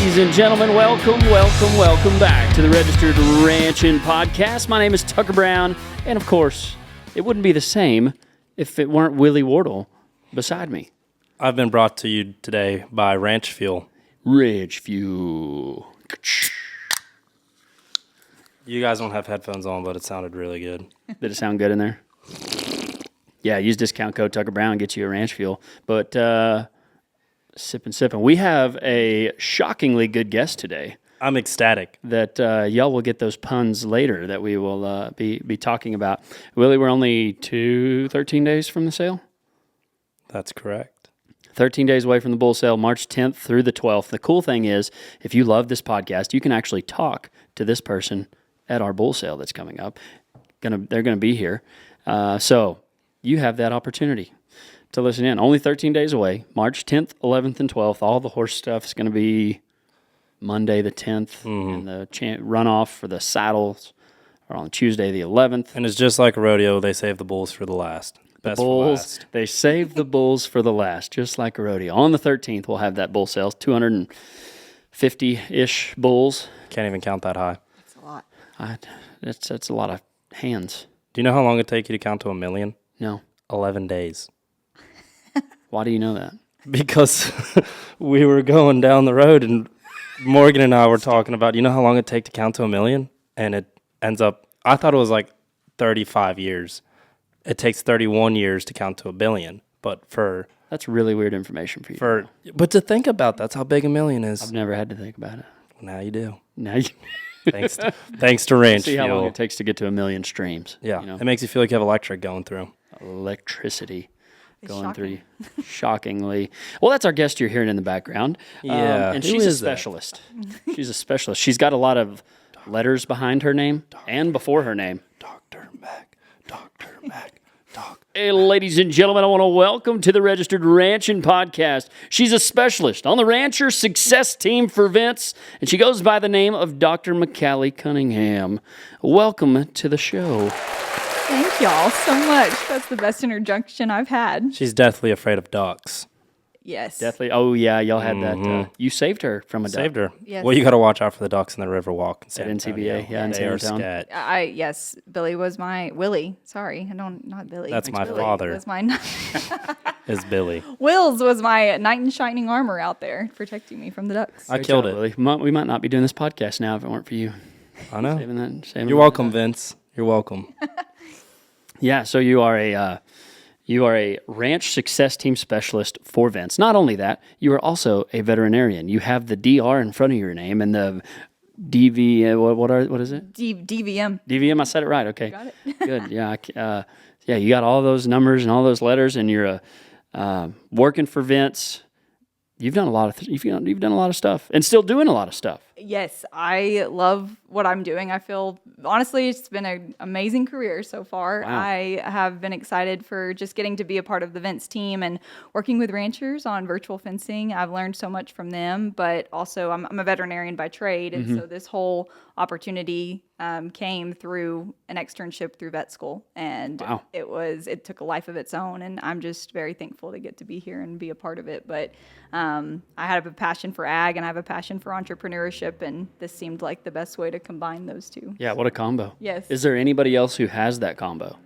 ladies and gentlemen, welcome back to the Registered Ranching Podcast. My name is Tucker Brown, and of course, it wouldn't be the same if it weren't Willie Wardle beside me. I've been brought to you today by Ranch Fuel. Ranch Fuel. You guys don't have headphones on, but it sounded really good. Did it sound good in there? Yeah, use discount code Tucker Brown and get you a Ranch Fuel. But sipping. We have a shockingly good guest today. I'm ecstatic. That y'all will get those puns later that we will be talking about. Willie, we're only 13 days from the sale? That's correct. 13 days away from the bull sale, March 10th through the 12th. The cool thing is, if you love this podcast, you can actually talk to this person at our bull sale that's coming up. They're going to be here. So you have that opportunity to listen in. Only 13 days away, March 10th, 11th, and 12th. All the horse stuff is going to be Monday the 10th, and the runoff for the saddles are on Tuesday the 11th. And it's just like a rodeo. They save the bulls for the last. Best for last. They save the bulls for the last, just like a rodeo. On the 13th, we'll have that bull sale, 250-ish bulls. Can't even count that high. That's a lot. That's a lot of hands. Do you know how long it take you to count to 1 million? No. 11 days. Why do you know that? Because we were going down the road and Morgan and I were talking about, you know how long it take to count to 1 million? And it ends up, I thought it was like 35 years. It takes 31 years to count to 1 billion. But that's really weird information for you. But to think about, that's how big 1 million is. I've never had to think about it. Now you do. Now you Thanks to Ranch see Fuel. how long it takes to get to 1 million streams. Yeah, you know? It makes you feel like you have electric going through. Electricity It's going shocking. through. Shockingly. Well, that's our guest you're hearing in the background. Yeah. And Who she's a is that? specialist. She's a specialist. She's got a lot of letters behind her name and before her name. Dr. Mac. Hey, ladies and gentlemen, I want to welcome to the Registered Ranching Podcast. She's a specialist on the Rancher Success Team for Vence, and she goes by the name of Dr. McCalley Cunningham. Welcome to the show. Thank y'all so much. That's the best introduction I've had. She's deathly afraid of ducks. Yes. Definitely. Oh, yeah, y'all had that. You saved her from a duck. Saved her. Yes. Well, you got to watch out for the ducks in the River Walk in San At Antonio. NCBA, yeah, in They San are Antonio. scat. Yes, Billy was Willie. Sorry, not Billy. That's my Willie father. Was my Is Billy. Will's was my knight in shining armor out there protecting me from the ducks. I killed Great it. job, Willie. We might not be doing this podcast now if it weren't for you. I know. Saving You're welcome, Vince. You're welcome. Yeah, so you are a ranch success team specialist for Vence. Not only that, you are also a veterinarian. You have the DR in front of your name and the DV. What is it? DVM. DVM. I said it right. Okay. Got it. Good. Yeah. Yeah. You got all those numbers and all those letters, and you're working for Vence. You've done a lot of you've done a lot of stuff, and still doing a lot of stuff. Yes, I love what I'm doing. I feel, honestly, it's been an amazing career so far. Wow. I have been excited for just getting to be a part of the Vence team and working with ranchers on virtual fencing. I've learned so much from them, but also I'm a veterinarian by trade, and so this whole opportunity came through an externship through vet school, and Wow. it took a life of its own, and I'm just very thankful to get to be here and be a part of it. But I have a passion for ag, and I have a passion for entrepreneurship, and this seemed like the best way to combine those two. Yeah. What a combo. Yes. Is there anybody else who has that combo?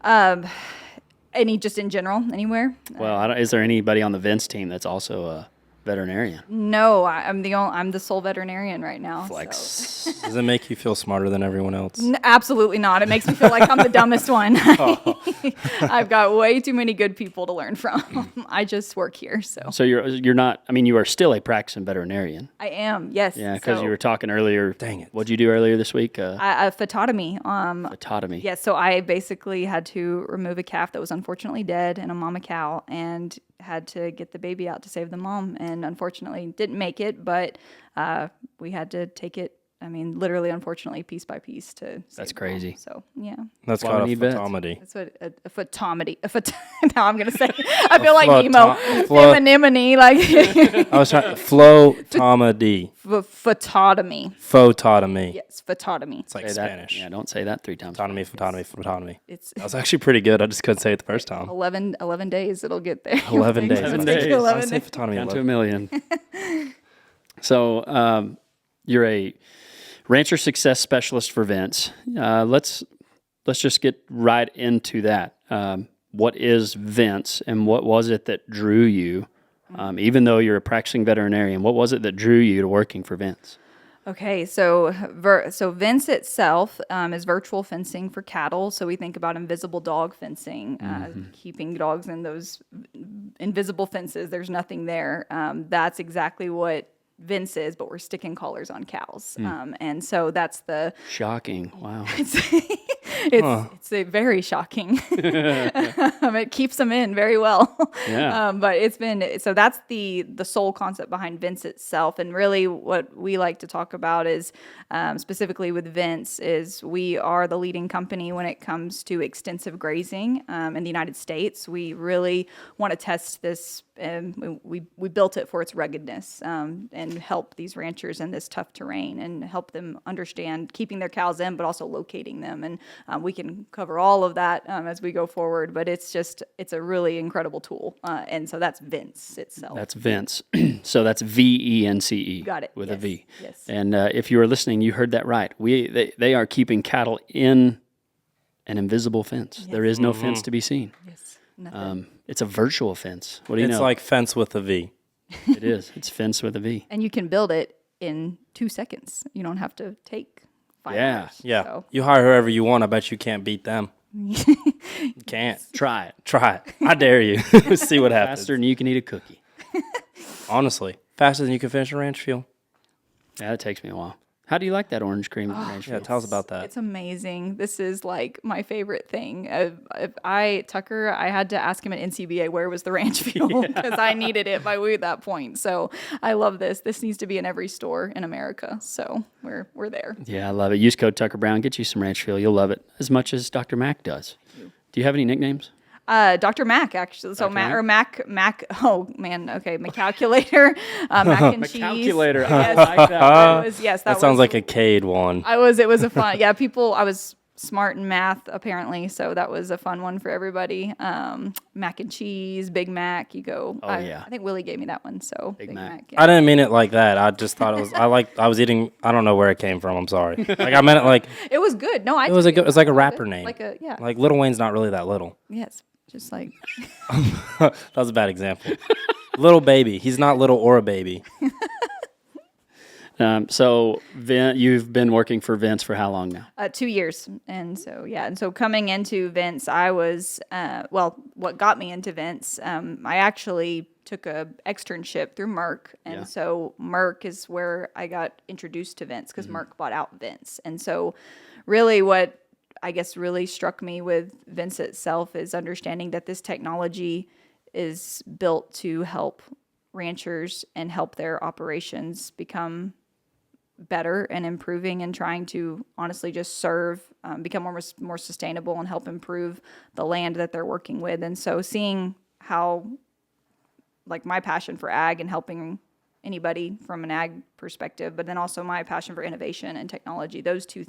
Just in general, anywhere? Well, is there anybody on the Vence team that's also a veterinarian? No, I'm the sole veterinarian right now. Flex. So. Does it make you feel smarter than everyone else? Absolutely not. It makes me feel like I'm the dumbest one. I've got way too many good people to learn from. I just work here, so. So you're not. I mean, you are still a practicing veterinarian. I am, yes. Yeah, because So, you were talking earlier. Dang it. What'd you do earlier this week? phytotomy. Autotomy. Yeah, so I basically had to remove a calf that was unfortunately dead and a mama cow, and had to get the baby out to save the mom, and unfortunately didn't make it, but we had to take it, literally, unfortunately, piece by piece to save That's the mom. crazy. So, yeah. That's Why called a we need vets? phytotomy. That's what a phytotomy. Now I'm going to say, I feel like Nemo. Flo- Anemone, like I was trying phytotomy. phytotomy. Phytotomy. Yes, phytotomy. It's like Say that. Spanish. Yeah, don't say that 3 times. Phytotomy. It's That was actually pretty good. I just couldn't say it the first time. 11 days it'll get there. 11 days. 11 It'll take days. you I 11 say days. phytotomy. Down to 1 million. So you're a rancher success specialist for Vence. Let's just get right into that. What is Vence, and what was it that drew you? Even though you're a practicing veterinarian, what was it that drew you to working for Vence? Okay, so Vence itself is virtual fencing for cattle. So we think about invisible dog fencing, keeping dogs in those invisible fences. There's nothing there. That's exactly what Vence is, but we're sticking collars on cows. And so that's the Shocking! Wow. it's a very shocking. It keeps them in very well. Yeah. But it's been so that's the sole concept behind Vence itself, and really what we like to talk about is specifically with Vence is we are the leading company when it comes to extensive grazing in the United States. We really want to test this. And we built it for its ruggedness and help these ranchers in this tough terrain and help them understand keeping their cows in, but also locating them. And we can cover all of that as we go forward. But it's a really incredible tool. And so that's Vence itself. That's Vence. So that's VENCE. Got it. With Yes. a V. Yes. And if you were listening, you heard that right. They are keeping cattle in an invisible fence. Yes. There is no fence to be seen. Yes. Nothing. It's a virtual fence. What do you know? It's like fence with a V. It is. It's fence with a V. And you can build it in 2 seconds. You don't have to take 5 Yeah. hours. Yeah. So. You hire whoever you want. I bet you can't beat them. You can't. Try it. Try it. I dare you. See what happens. Faster than you can eat a cookie. Honestly. Faster than you can finish a ranch fuel. Yeah, it takes me a while. How do you like that orange cream ranch Yeah, feel? tell us about that. It's amazing. This is like my favorite thing. Tucker, I had to ask him at NCBA where was the ranch fuel because I needed it by that point. So I love this. This needs to be in every store in America. So we're there. Yeah, I love it. Use code Tucker Brown. Get you some ranch fuel. You'll love it as much as Dr. Mac does. Do you have any nicknames? Dr. Mac, actually. So Dr. Mac. Oh man. Okay. McCalculator. Mac and cheese. Calculator. Yes. I like that. That sounds was- like a Cade one. It was a fun, I was smart in math apparently. So that was a fun one for everybody. Mac and cheese, Big Mac, you go. Yeah. I think Willie gave me that one. So Big Mac. yeah. I didn't mean it like that. I just thought it was. I was eating. I don't know where it came from. I'm sorry. Like I meant it like It was good. No, it was a. It was like a rapper name. Yeah. Like Lil Wayne's not really that little. Yes. Just like, That was a bad example. Little baby. He's not little or a baby. So you've been working for Vence for how long now? 2 years. And so coming into Vence, I was, what got me into Vence, I actually took a externship through Merck. And so Merck is where I got introduced to Vence because Merck bought out Vence. And so really what I guess really struck me with Vence itself is understanding that this technology is built to help ranchers and help their operations become better and improving and trying to honestly just serve, become more sustainable and help improve the land that they're working with. And so seeing how, like my passion for ag and helping anybody from an ag perspective, but then also my passion for innovation and technology, those two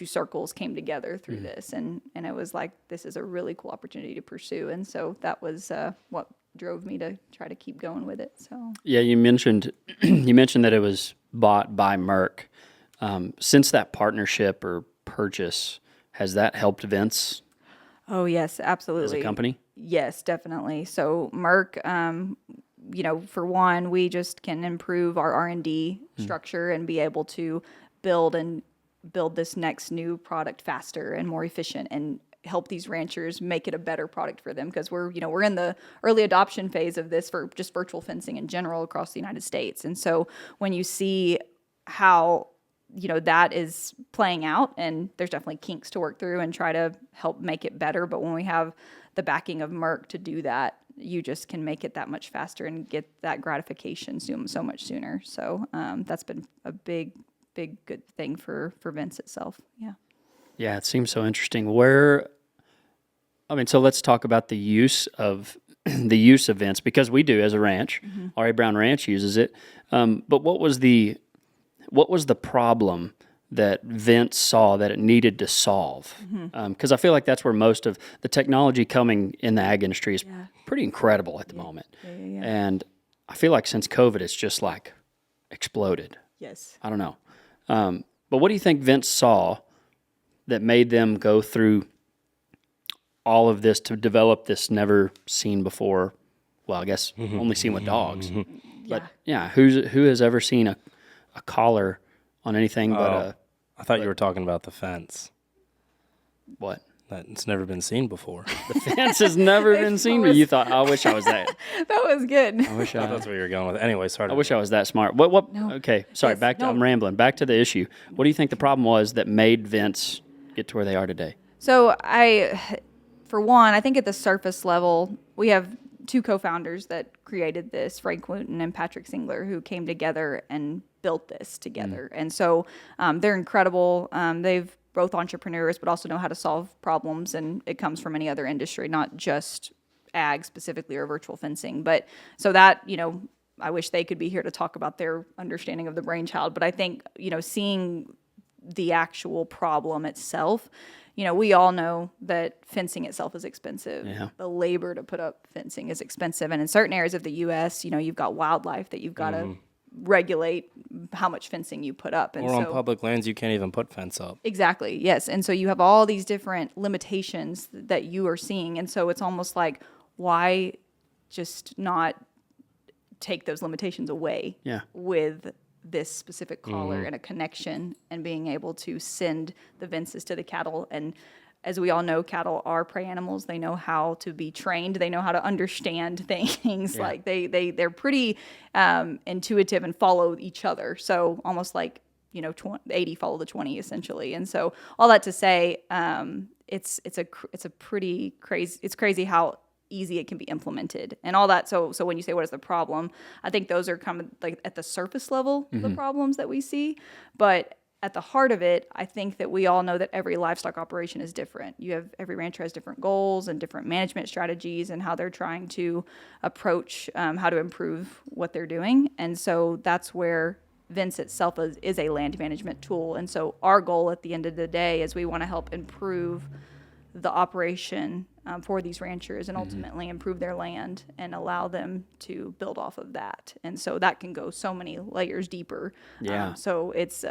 circles came together through this. And it was like, this is a really cool opportunity to pursue. And so that was what drove me to try to keep going with it. So Yeah, you mentioned that it was bought by Merck. Since that partnership or purchase, has that helped Vence Oh, yes, absolutely. as a company? Yes, definitely. So Merck, for one, we just can improve our R&D structure and be able to build this next new product faster and more efficient and help these ranchers make it a better product for them because we're in the early adoption phase of this for just virtual fencing in general across the United States. And so when you see how that is playing out, and there's definitely kinks to work through and try to help make it better, but when we have the backing of Merck to do that, you just can make it that much faster and get that gratification so much sooner. So that's been a big good thing for Vence itself. Yeah. Yeah, it seems so interesting. So let's talk about the use of Vence, because we do as a ranch. R.A. Brown Ranch uses it. But what was the problem that Vence saw that it needed to solve? Because I feel like that's where most of the technology coming in the ag industry is pretty incredible at the moment. Yeah. And I feel like since COVID, it's just like exploded. Yes. I don't know. But what do you think Vence saw that made them go through all of this to develop this never seen before? Well, I guess only seen with dogs. But yeah, who has ever seen a collar on anything but a I thought you were talking about the fence. what? It's never been seen before. The fence has never been seen. But you thought, I wish I was that. That was good. I wish I thought I. that's where you were going with it. Anyway, sorry. I wish I was that smart. What? No. Okay, sorry. Yes, Back to no. I'm rambling. Back to the issue. What do you think the problem was that made Vence get to where they are today? So for one, I think at the surface level, we have two co-founders that created this, Frank Wooten and Patrick Singler, who came together and built this together. And so they're incredible. They've both entrepreneurs, but also know how to solve problems. And it comes from any other industry, not just ag specifically or virtual fencing. But so that, I wish they could be here to talk about their understanding of the brainchild. But I think, seeing the actual problem itself, we all know that fencing itself is expensive. Yeah. The labor to put up fencing is expensive. And in certain areas of the U.S., you've got wildlife that you've got to regulate how much fencing you put up. And Or on public lands, you can't even put fence up. Exactly, yes. And so you have all these different limitations that you are seeing. And so it's almost like, why just not take those limitations away with this specific collar and a connection and being able to send the Vences to the cattle. And as we all know, cattle are prey animals. They know how to be trained. They know how to understand things. Like they're pretty intuitive and follow each other. So almost like, 80 follow the 20 essentially. And so all that to say, it's a pretty crazy, it's crazy how easy it can be implemented and all that. So when you say what is the problem, I think those are kind of like at the surface level, the problems that we see. But at the heart of it, I think that we all know that every livestock operation is different. Every rancher has different goals and different management strategies and how they're trying to approach how to improve what they're doing. And so that's where Vence itself is a land management tool. And so our goal at the end of the day is we want to help improve the operation for these ranchers and ultimately improve their land and allow them to build off of that. And so that can go so many layers deeper. Yeah. So it's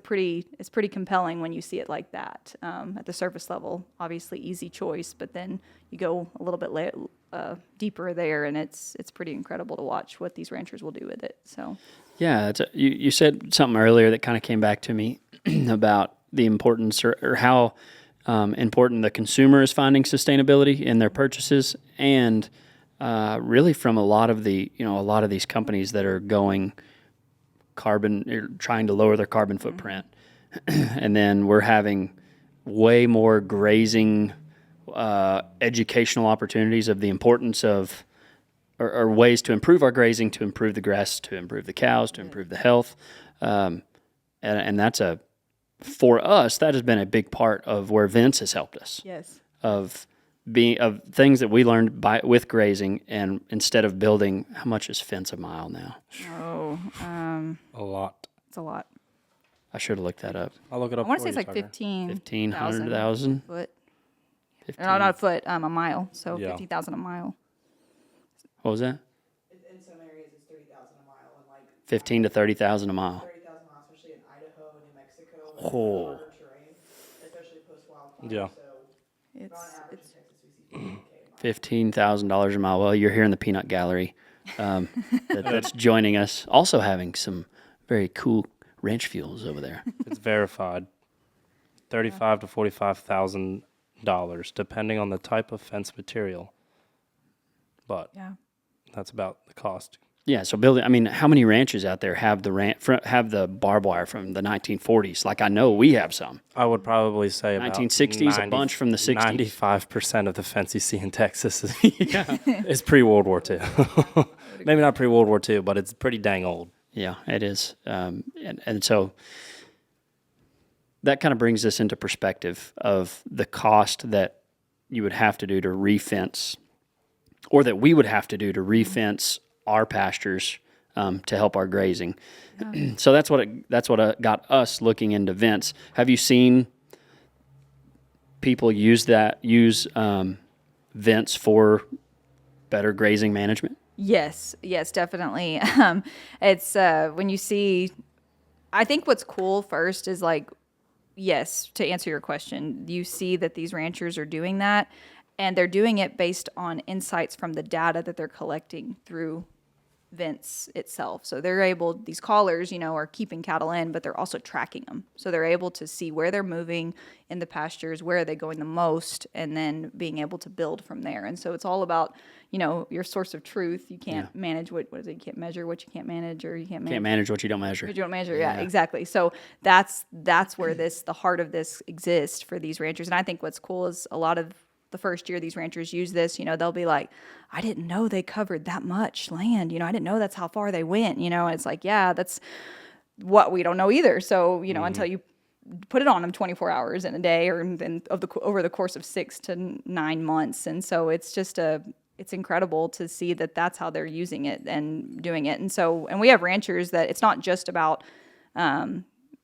pretty compelling when you see it like that. At the surface level, obviously easy choice, but then you go a little bit deeper there, and it's pretty incredible to watch what these ranchers will do with it. So yeah, you said something earlier that kind of came back to me about the importance or how important the consumer is finding sustainability in their purchases, and really from a lot of these companies that are going trying to lower their carbon footprint, and then we're having way more grazing educational opportunities of the importance of or ways to improve our grazing, to improve the grass, to improve the cows, to improve the health, and that's for us, that has been a big part of where Vence has helped us. yes, Of things that we learned with grazing, and instead of building, how much is fence a mile now? A lot. it's a lot. I should have looked that up. I'll look it up. I want to for say it's you, like Tucker. 1,500,000. foot. 15. No, not a foot. A mile. So Yeah. 50,000 a mile. What was that? In some areas, it's 30,000 a mile, and like 15 to 30,000 a mile. 30,000 miles, especially in Idaho and New Mexico, Oh. harder terrain, especially post-wildfire. Yeah. So It's on average in Texas, we see $15,000 a mile. Well, you're here in the peanut gallery that's joining us. Also having some very cool ranch fuels over there. It's verified. $35,000 to $45,000, depending on the type of fence material. But yeah. that's about the cost. Yeah, so building. I mean, how many ranches out there have the barbed wire from the 1940s? Like I know we have some. I would probably say about 1960s, a bunch from the 60s. 95% of the fence you see in Texas is pre-World War II. Maybe not pre-World War II, but it's pretty dang old. Yeah, it is. And so that kind of brings us into perspective of the cost that you would have to do to re-fence, or that we would have to do to re-fence our pastures to help our grazing. Yeah. So that's what got us looking into Vence. Have you seen people use Vence for better grazing management? Yes, yes, definitely. It's when you see, I think what's cool first is like, yes, to answer your question, you see that these ranchers are doing that, and they're doing it based on insights from the data that they're collecting through Vence itself. So they're able, these callers, are keeping cattle in, but they're also tracking them. So they're able to see where they're moving in the pastures, where are they going the most, and then being able to build from there. And so it's all about, your source of truth. You can't manage what is it? You can't measure what you can't manage, or you can't Manage what you don't measure. what you don't measure. Yeah, exactly. So that's where the heart of this exists for these ranchers. And I think what's cool is a lot of the first year these ranchers use this, they'll be like, I didn't know they covered that much land. I didn't know that's how far they went. It's like, yeah, that's what we don't know either. So, until you put it on them 24 hours in a day or over the course of 6 to 9 months. And so it's just it's incredible to see that that's how they're using it and doing it. And we have ranchers that it's not just about,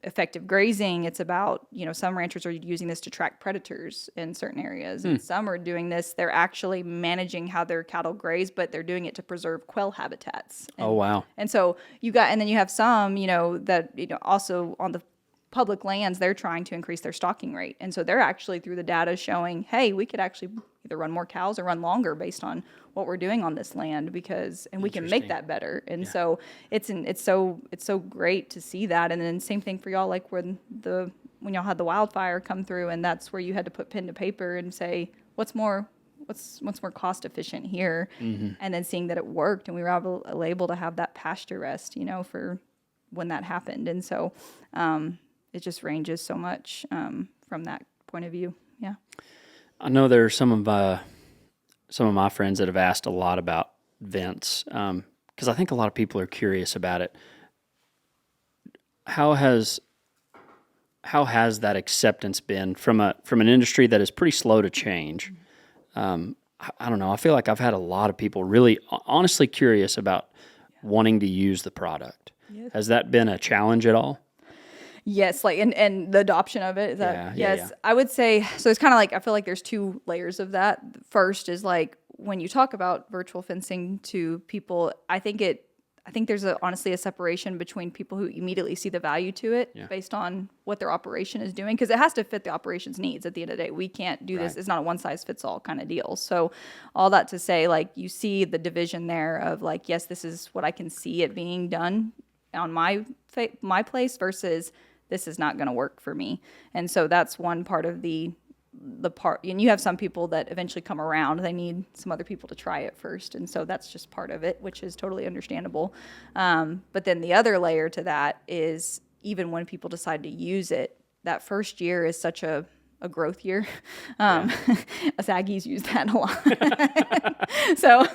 effective grazing. It's about, some ranchers are using this to track predators in certain areas, and some are doing this. They're actually managing how their cattle graze, but they're doing it to preserve quail habitats. Oh, wow. And so and then you have some, that, also on the public lands, they're trying to increase their stocking rate. And so they're actually through the data showing, hey, we could actually either run more cows or run longer based on what we're doing on this land and we can make that better. And so it's so great to see that. And then same thing for y'all, like when y'all had the wildfire come through, and that's where you had to put pen to paper and say, what's more cost efficient here? And then seeing that it worked, and we were able to have that pasture rest, for when that happened. And so, it just ranges so much from that point of view. Yeah. I know there are some of my friends that have asked a lot about Vence, because I think a lot of people are curious about it. How has that acceptance been from an industry that is pretty slow to change? I don't know. I feel like I've had a lot of people really honestly curious about wanting to use the product. Yes. Has that been a challenge at all? Yes, like and the adoption of it. Is that, yes, yeah. I would say so. It's kind of like, I feel like there's two layers of that. First is like when you talk about virtual fencing to people, I think there's honestly a separation between people who immediately see the value to it based on what their operation is doing, because it has to fit the operation's needs. At the end of the day, we can't do this. It's not a one size fits all kind of deal. So all that to say, like, you see the division there of like, yes, this is what I can see it being done on my place versus this is not going to work for me. And so that's one part of the part. And you have some people that eventually come around. They need some other people to try it first. And so that's just part of it, which is totally understandable. But then the other layer to that is, even when people decide to use it, that first year is such a growth year. Us Aggies use that a lot. So,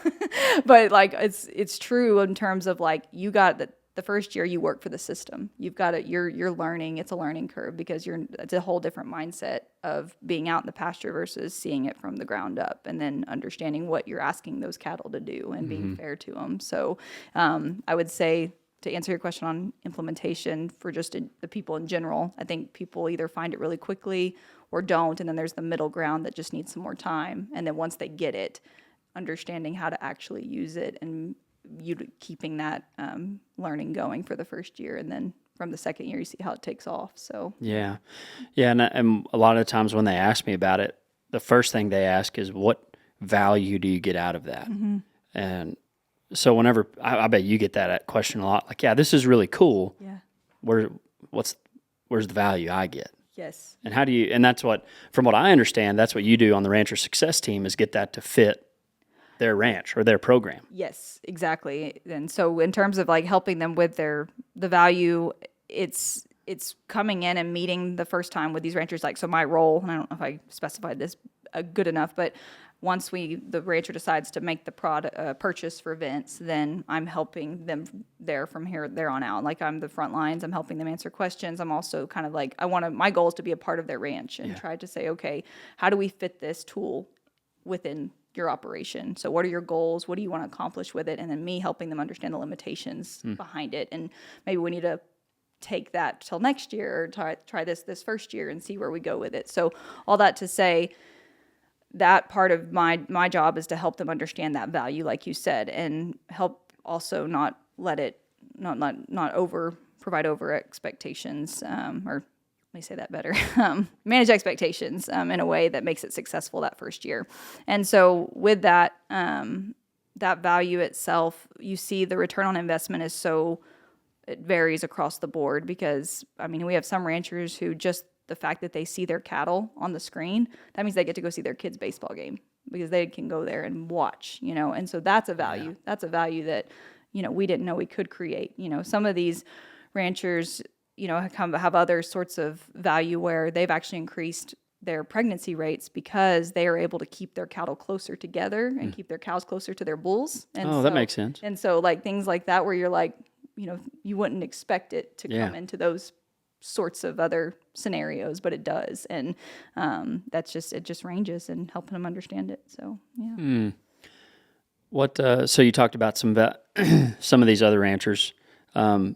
but like, it's true in terms of like, you got the first year you work for the system. You've got it. You're learning. It's a learning curve because it's a whole different mindset of being out in the pasture versus seeing it from the ground up, and then understanding what you're asking those cattle to do and being fair to them. So, I would say, to answer your question on implementation for just the people in general, I think people either find it really quickly or don't, and then there's the middle ground that just needs some more time. And then once they get it, understanding how to actually use it, and you keeping that learning going for the first year, and then from the second year you see how it takes off. So and a lot of the times when they ask me about it, the first thing they ask is, what value do you get out of that? And so whenever I bet you get that question a lot, like, yeah, this is really cool. Yeah, where's the value I get? Yes. And how do you? And that's what, from what I understand, that's what you do on the Rancher Success Team, is get that to fit their ranch or their program. Yes, exactly. And so in terms of like helping them with the value, it's coming in and meeting the first time with these ranchers. Like, so my role, and I don't know if I specified this good enough, but once the rancher decides to make the purchase for Vence, then I'm helping them there from there on out. Like, I'm the front lines. I'm helping them answer questions. I'm also kind of like, my goal is to be a part of their ranch and try to say, okay, how do we fit this tool within your operation? So what are your goals? What do you want to accomplish with it? And then me helping them understand the limitations behind it. And maybe we need to take that till next year, or try this first year and see where we go with it. So all that to say, that part of my job is to help them understand that value, like you said, and help also not provide over expectations, or let me say that better, manage expectations in a way that makes it successful that first year. And so with that, that value itself, you see the return on investment is it varies across the board, because I mean, we have some ranchers who just the fact that they see their cattle on the screen, that means they get to go see their kids' baseball game because they can go there and watch, and so that's a value. That's a value that, we didn't know we could create. Some of these ranchers, have other sorts of value where they've actually increased their pregnancy rates because they are able to keep their cattle closer together and keep their cows closer to their bulls. And that makes sense. And so like things like that where you're like, you wouldn't expect it to come into those sorts of other scenarios, but it does. And it just ranges and helping them understand it. So, yeah. What, so you talked about some of these other ranchers. I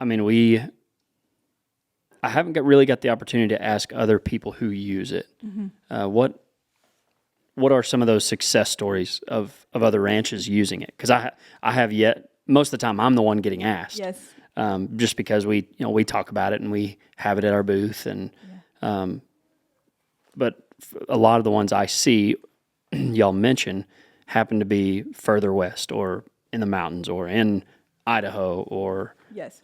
mean, I haven't really got the opportunity to ask other people who use it. What are some of those success stories of other ranches using it? Because I have yet. Most of the time, I'm the one getting asked. Yes. Just because we talk about it and we have it at our booth, and but a lot of the ones I see y'all mention happen to be further west or in the mountains or in Idaho or Yes.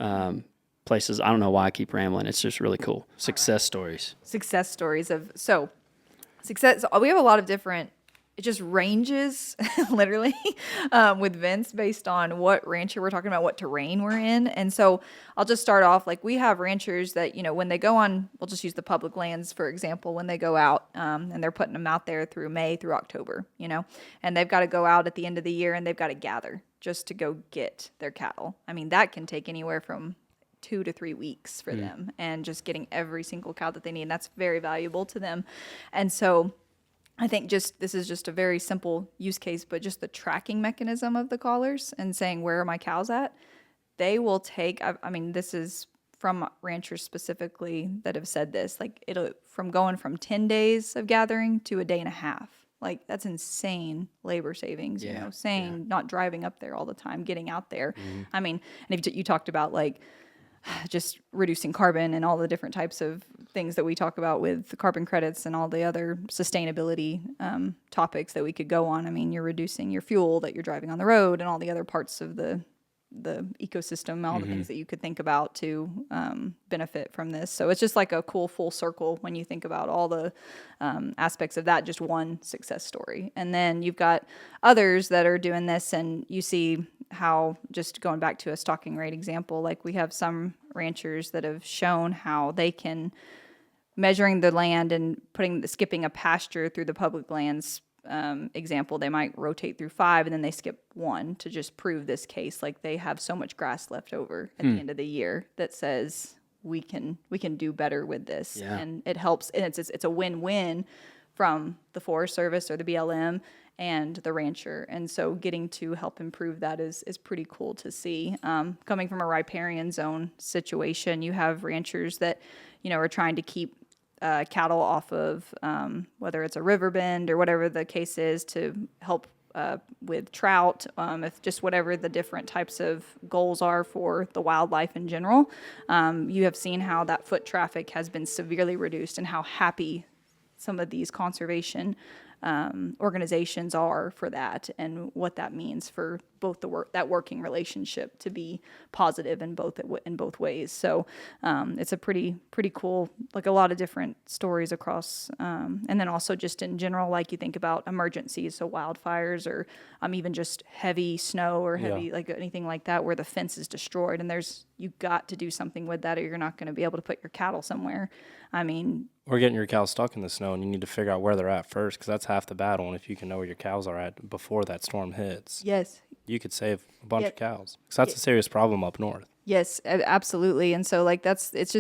Places. I don't know why I keep rambling. It's just really cool. Success stories. Success stories of success. We have a lot of different. It just ranges literally with Vence based on what rancher we're talking about, what terrain we're in. And so I'll just start off, like we have ranchers that, when they go on, we'll just use the public lands, for example, when they go out and they're putting them out there through May through October, and they've got to go out at the end of the year and they've got to gather just to go get their cattle. I mean, that can take anywhere from 2 to 3 weeks for them, and just getting every single cow that they need. And that's very valuable to them. And so I think this is just a very simple use case, but just the tracking mechanism of the collars and saying, where are my cows at? They will take, I mean, this is from ranchers specifically that have said this, like from going from 10 days of gathering to a day and a half. Like that's insane labor savings, not driving up there all the time, getting out there. I mean, and if you talked about like, just reducing carbon and all the different types of things that we talk about with the carbon credits and all the other sustainability topics that we could go on. I mean, you're reducing your fuel that you're driving on the road and all the other parts of the ecosystem, all the things that you could think about to benefit from this. So it's just like a cool full circle when you think about all the aspects of that, just one success story. And then you've got others that are doing this, and you see how, just going back to a stocking rate example, like we have some ranchers that have shown how they can, measuring the land and skipping a pasture through the public lands example, they might rotate through 5 and then they skip 1 to just prove this case. Like they have so much grass left over at the end of the year that says we can do better with this. And it helps, and it's a win-win from the Forest Service or the BLM and the rancher. And so getting to help improve that is pretty cool to see. Coming from a riparian zone situation, you have ranchers that, are trying to keep cattle off of whether it's a river bend or whatever the case is, to help with trout, if just whatever the different types of goals are for the wildlife in general. You have seen how that foot traffic has been severely reduced and how happy some of these conservation organizations are for that, and what that means for both that working relationship to be positive in both ways. So it's a pretty cool, like a lot of different stories across, and then also just in general, like you think about emergencies, so wildfires or even just heavy snow or heavy like anything like that where the fence is destroyed, and you got to do something with that or you're not going to be able to put your cattle somewhere. I mean, or getting your cows stuck in the snow, and you need to figure out where they're at first, because that's half the battle. And if you can know where your cows are at before that storm hits, yes, you could save a bunch of cows, because that's a serious problem up north. Yes, absolutely. And so like it's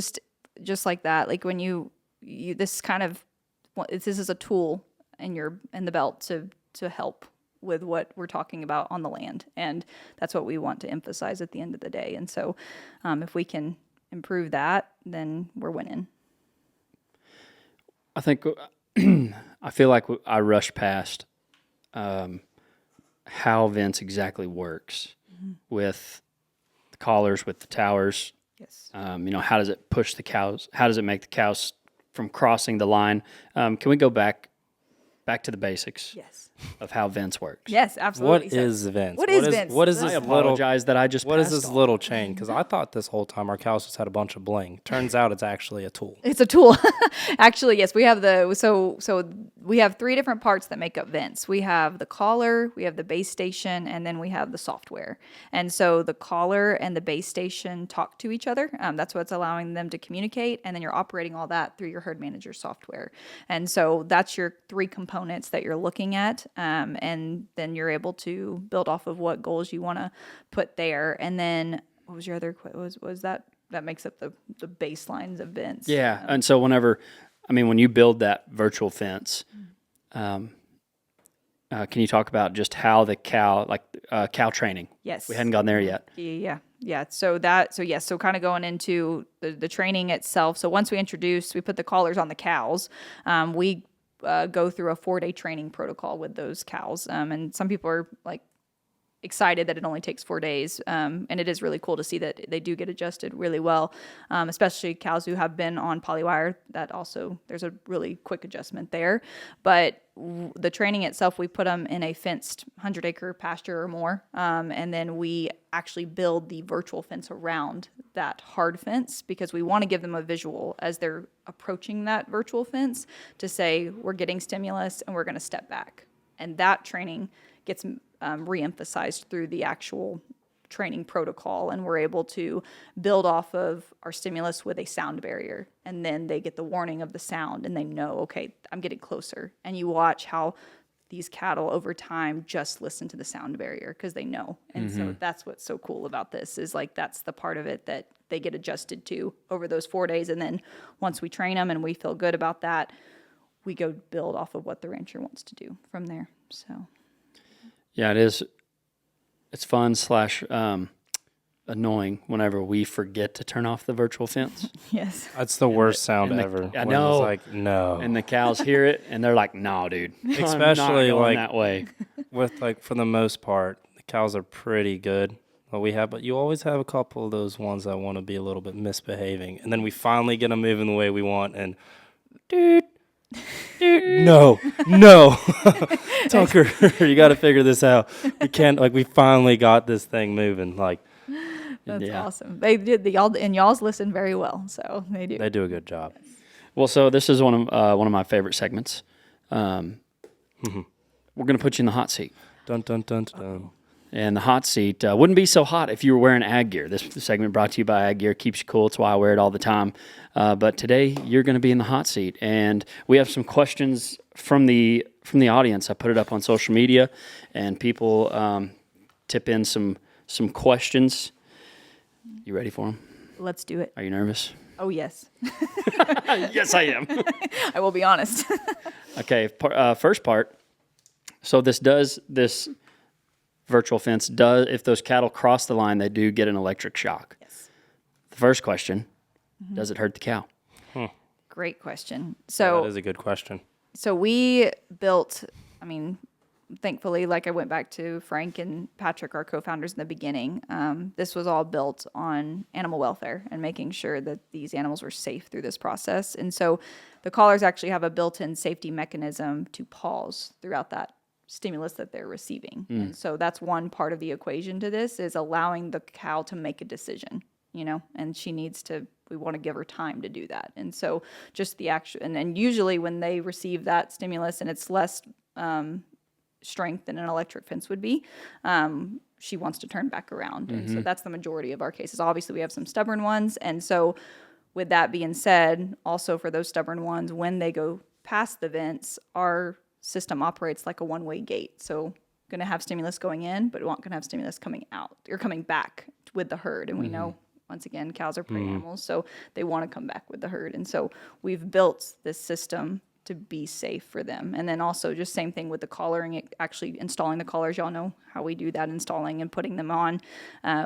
just like that. Like when you this kind of, this is a tool in the belt to help with what we're talking about on the land, and that's what we want to emphasize at the end of the day. And so if we can improve that, then we're winning. I think I feel like I rushed past how Vence exactly works with the collars, with the towers. Yes. How does it push the cows? How does it make the cows from crossing the line? Can we go back to the basics Yes. of how Vence works? Yes, absolutely. What So- is Vence? What is Vence? What is I this apologize that I just What is passed this on. little chain? Because I thought this whole time our cows just had a bunch of bling. Turns out it's actually a tool. It's a tool. Actually, yes, we have we have 3 different parts that make up Vence. We have the collar, we have the base station, and then we have the software. And so the collar and the base station talk to each other. That's what's allowing them to communicate, and then you're operating all that through your herd manager software. And so that's your 3 components that you're looking at, and then you're able to build off of what goals you want to put there. And then what was your other was that makes up the baselines of Vence? Yeah, and so when you build that virtual fence, can you talk about just how the cow training? Yes. We hadn't gone there yet. Yeah. So kind of going into the training itself. So once we put the collars on the cows, we go through a 4-day training protocol with those cows. And some people are like excited that it only takes 4 days. And it is really cool to see that they do get adjusted really well, especially cows who have been on polywire. That also, there's a really quick adjustment there. But the training itself, we put them in a fenced 100-acre pasture or more. And then we actually build the virtual fence around that hard fence because we want to give them a visual as they're approaching that virtual fence to say, we're getting stimulus and we're going to step back. And that training gets re-emphasized through the actual training protocol, and we're able to build off of our stimulus with a sound barrier, and then they get the warning of the sound and they know, okay, I'm getting closer. And you watch how these cattle over time just listen to the sound barrier because they know. And so that's what's so cool about this is like that's the part of it that they get adjusted to over those 4 days. And then once we train them and we feel good about that, we go build off of what the rancher wants to do from there. So Yeah, it is. It's fun / annoying whenever we forget to turn off the virtual fence. yes. That's the worst sound ever. I when know. It's like, no. And the cows hear it, and they're like, "No, dude, I'm not Especially, going like- that way." With for the most part, the cows are pretty good. What we have, but you always have a couple of those ones that want to be a little bit misbehaving, and then we finally get them moving the way we want, and no, Tucker, you got to figure this out. We can't we finally got this thing moving. That's Yeah. awesome. They did y'all's listen very well, so they do. They do a good job. Well, so this is one of my favorite segments. We're going to put you in the hot seat. Dun dun dun dun. And the hot seat wouldn't be so hot if you were wearing ag gear. This segment brought to you by Ag Gear. Keeps you cool. It's why I wear it all the time. But today you're going to be in the hot seat, and we have some questions from the audience. I put it up on social media, and people tip in some questions. You ready for them? Let's do it. Are you nervous? Oh yes, Yes, I am. I will be honest. Okay, first part. So this virtual fence does, if those cattle cross the line, they do get an electric shock. Yes. The first question, does it hurt the cow? Great question. That So is a good question. we built. Thankfully, like I went back to Frank and Patrick, our co-founders in the beginning. This was all built on animal welfare and making sure that these animals were safe through this process. And so the collars actually have a built-in safety mechanism to pause throughout that stimulus that they're receiving. And so that's one part of the equation to this is allowing the cow to make a decision, and we want to give her time to do that. And so just the action, and usually when they receive that stimulus and it's less strength than an electric fence would be, she wants to turn back around. And so that's the majority of our cases. Obviously we have some stubborn ones. And so with that being said, also for those stubborn ones, when they go past the vents, our system operates like a one-way gate. So going to have stimulus going in, but we aren't going to have stimulus coming out or coming back with the herd. And we know, once again, cows are prey animals, so they want to come back with the herd. And so we've built this system to be safe for them. And then also just same thing with the collaring, actually installing the collars. Y'all know how we do that, installing and putting them on.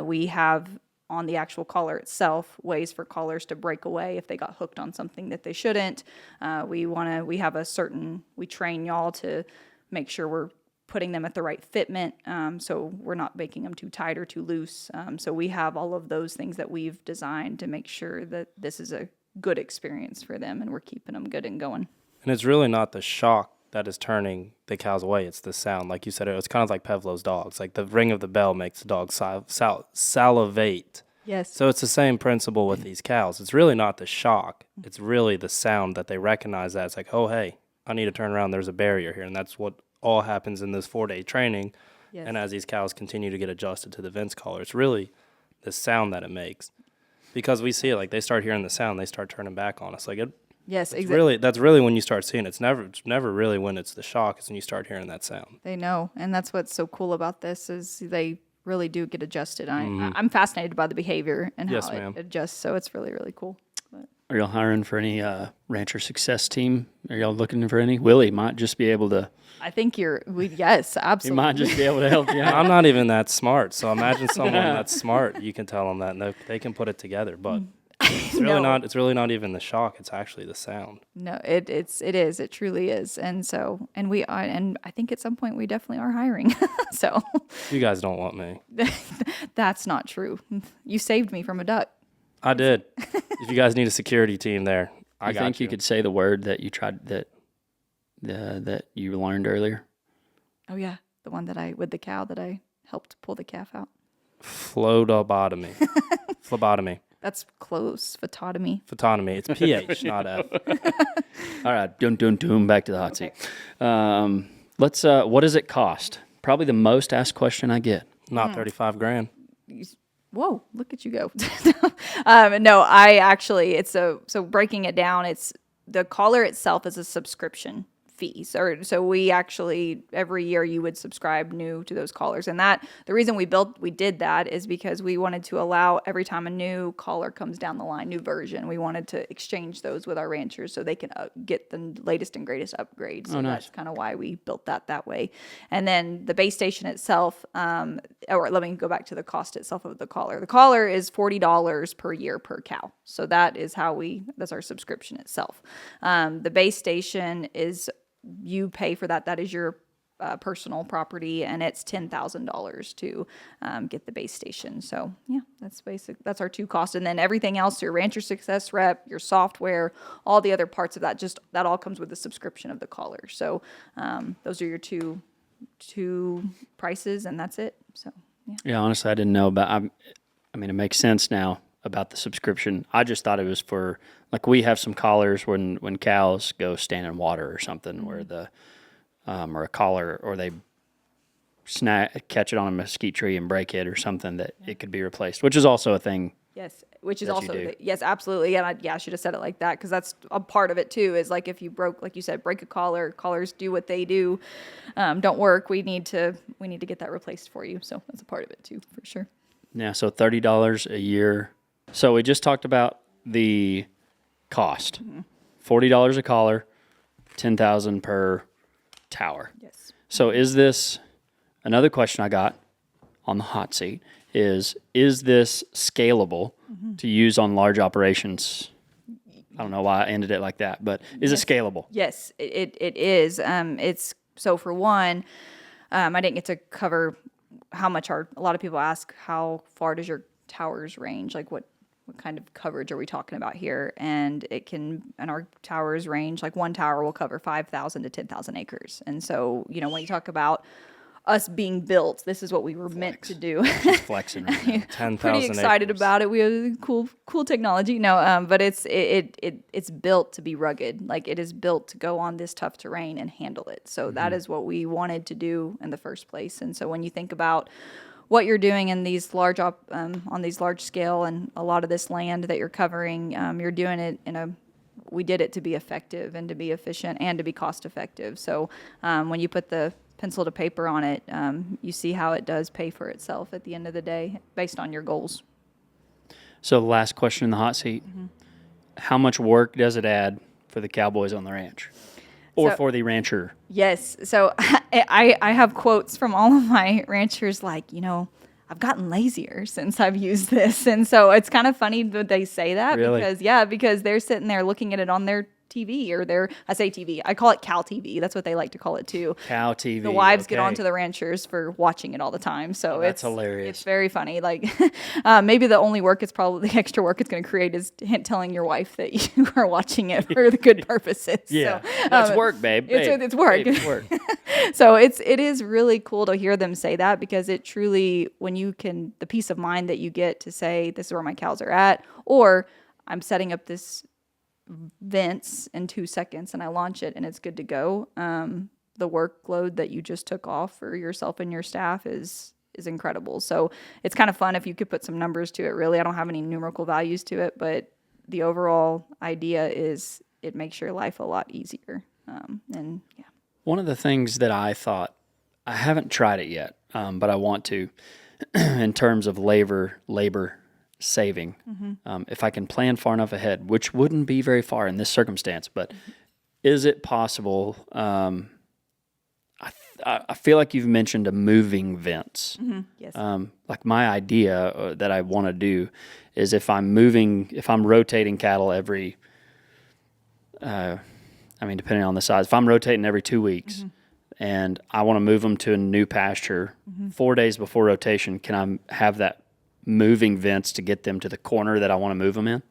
We have on the actual collar itself, ways for collars to break away if they got hooked on something that they shouldn't. We train y'all to make sure we're putting them at the right fitment, so we're not making them too tight or too loose. So we have all of those things that we've designed to make sure that this is a good experience for them and we're keeping them good and going. And it's really not the shock that is turning the cows away. It's the sound. Like you said, it's kind of like Pavlov's dogs. Like the ring of the bell makes the dog salivate. Yes. So it's the same principle with these cows. It's really not the shock. It's really the sound that they recognize that. It's like, oh, hey, I need to turn around. There's a barrier here. And that's what all happens in this 4-day training. Yes. And as these cows continue to get adjusted to the Vence collar, it's really the sound that it makes. Because we see it, like they start hearing the sound, they start turning back on us. Like Yes, it's exactly. really, that's really when you start seeing it. It's never really when it's the shock. It's when you start hearing that sound. They know, and that's what's so cool about this is they really do get adjusted. I'm fascinated by the behavior and how Yes, it ma'am. adjusts. So it's really, really cool. But Are y'all hiring for any rancher success team? Are y'all looking for any? Willie might just be able to. I think yes, He absolutely. might just be able to help you out. I'm not even that smart. So imagine someone that's smart. You can tell them that and they can put it together. But it's really No. not. It's really not even the shock. It's actually the sound. No, it is. It truly is. And so, and we are, and I think at some point we definitely are hiring. So You guys don't want me. that's not true. You saved me from a duck. I did. If you guys need a security team there, I You got think you could say the word that you tried that you learned earlier? Oh yeah, the one with the cow that I helped pull the calf out. Phlebotomy. Phlebotomy. That's close. Phototomy. Phototomy. It's PH, not F. All right, doom. Back to the hot seat. Let's. What does it cost? Probably the most asked question I get. Not 35 grand. Whoa, look at you go. No, I actually, so breaking it down, it's the collar itself is a subscription fee. So we actually, every year you would subscribe new to those collars. And that, the reason we did that is because we wanted to allow every time a new collar comes down the line, new version, we wanted to exchange those with our ranchers so they can get the latest and greatest upgrades. So nice. that's kind of why we built that way. And then the base station itself, or let me go back to the cost itself of the collar. The collar is $40 per year per cow. So that is that's our subscription itself. The base station is, you pay for that. That is your personal property, and it's $10,000 to get the base station. So yeah, that's our two costs, and then everything else, your rancher success rep, your software, all the other parts of that, just that all comes with the subscription of the collar. So those are your two prices, and that's it. So yeah. Yeah, honestly, I didn't know about. I mean, it makes sense now about the subscription. I just thought it was for, like, we have some collars when cows go stand in water or something, where the or a collar, or they catch it on a mesquite tree and break it or something, that it could be replaced, which is also a thing. Yes, which is that you also do. yes, absolutely. And I should have said it like that, because that's a part of it too. Is like if you like you said, break a collar. Collars do what they do, don't work. We need to get that replaced for you. So that's a part of it too, for sure. Yeah, so $30 a year. So we just talked about the cost. $40 a collar, $10,000 per tower. Yes. So is this, another question I got on the hot seat is this scalable to use on large operations? I don't know why I ended it like that, but is it scalable? Yes, it is. It's so for one, I didn't get to cover how much a lot of people ask, how far does your towers range? Like what kind of coverage are we talking about here? And and our towers range, like one tower will cover 5,000 to 10,000 acres. And so, when you talk about us being built, this is what we were meant to do. She's flexing right now. 10,000 Pretty excited acres. about it. We have cool technology. No, but it's built to be rugged. Like, it is built to go on this tough terrain and handle it. So that is what we wanted to do in the first place. And so when you think about what you're doing in these on these large scale and a lot of this land that you're covering, you're doing it we did it to be effective and to be efficient and to be cost effective. So when you put the pencil to paper on it, you see how it does pay for itself at the end of the day based on your goals. So the last question in the hot seat, how much work does it add for the cowboys on the ranch? Or So- for the rancher? Yes. So I have quotes from all of my ranchers like, I've gotten lazier since I've used this. And so it's kind of funny that they say that Really? because they're sitting there looking at it on their TV I say TV, I call it Cal TV. That's what they like to call it too. Cow TV. The wives get okay. onto the ranchers for watching it all the time. So that's it's hilarious. It's very funny. Like maybe the only work the extra work it's going to create is telling your wife that you are watching it for the good purposes. Yeah, So, that's work, babe. It's work. Babe, it's work. So it is really cool to hear them say that, because it truly, when you can, the peace of mind that you get to say, this is where my cows are at, or I'm setting up this Vence in 2 seconds and I launch it and it's good to go. The workload that you just took off for yourself and your staff is incredible. So it's kind of fun if you could put some numbers to it. Really, I don't have any numerical values to it, but the overall idea is it makes your life a lot easier. And yeah. One of the things that I thought, I haven't tried it yet, but I want to, in terms of labor saving, if I can plan far enough ahead, which wouldn't be very far in this circumstance, but is it possible? I feel like you've mentioned a moving Vence. Yes. Like my idea that I want to do is if I'm rotating cattle every, depending on the size, if I'm rotating every 2 weeks and I want to move them to a new pasture 4 days before rotation, can I have that moving Vence to get them to the corner that I want to move them in?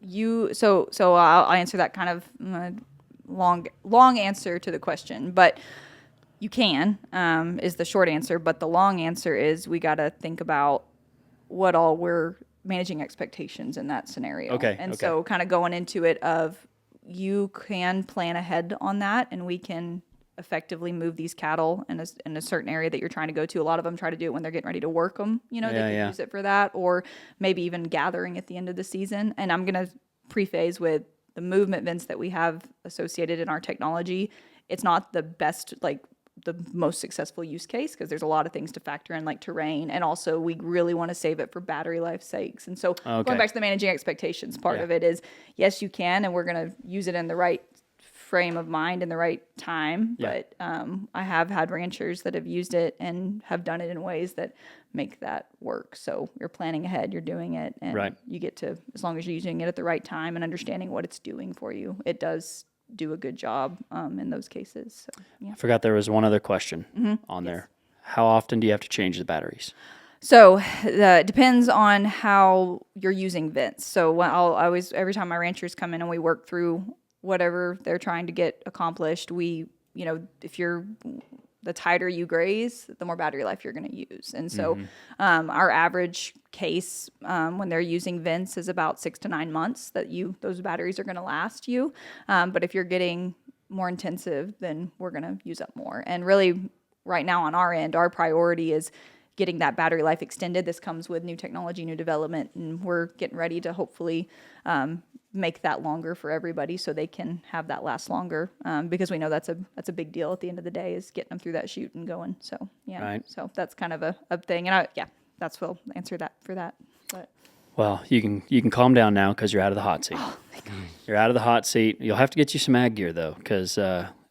So I'll answer that kind of long answer to the question, but you can, is the short answer. But the long answer is we got to think about what all we're managing expectations in that scenario. Okay. And so kind of going into it of, you can plan ahead on that, and we can effectively move these cattle in a certain area that you're trying to go to. A lot of them try to do it when they're getting ready to work them, they can use it for that, or maybe even gathering at the end of the season. And I'm going to preface with the movement Vence that we have associated in our technology. It's not the best, the most successful use case, because there's a lot of things to factor in, like terrain, and also we really want to save it for battery life sakes. And so going back to the managing expectations part of it is, yes, you can, and we're going to use it in the right frame of mind and the right time. But I have had ranchers that have used it and have done it in ways that make that work. So you're planning ahead, you're doing it, and you get to, as long as you're using it at the right time and understanding what it's doing for you, it does do a good job in those cases. So, yeah. I forgot there was one other question on there. How often do you have to change the batteries? So it depends on how you're using Vence. So every time my ranchers come in and we work through whatever they're trying to get accomplished, if you're, the tighter you graze, the more battery life you're going to use. And so our average case when they're using Vence is about 6 to 9 months that those batteries are going to last you. But if you're getting more intensive, then we're going to use up more. And really, right now on our end, our priority is getting that battery life extended. This comes with new technology, new development, and we're getting ready to hopefully make that longer for everybody so they can have that last longer, because we know that's a big deal at the end of the day, is getting them through that chute and going. So so that's kind of a thing, and that's what I'll answer that for that. But Well, you can calm down now because you're out of the hot seat. oh my gosh. You're out of the hot seat. You'll have to get you some ag gear though, because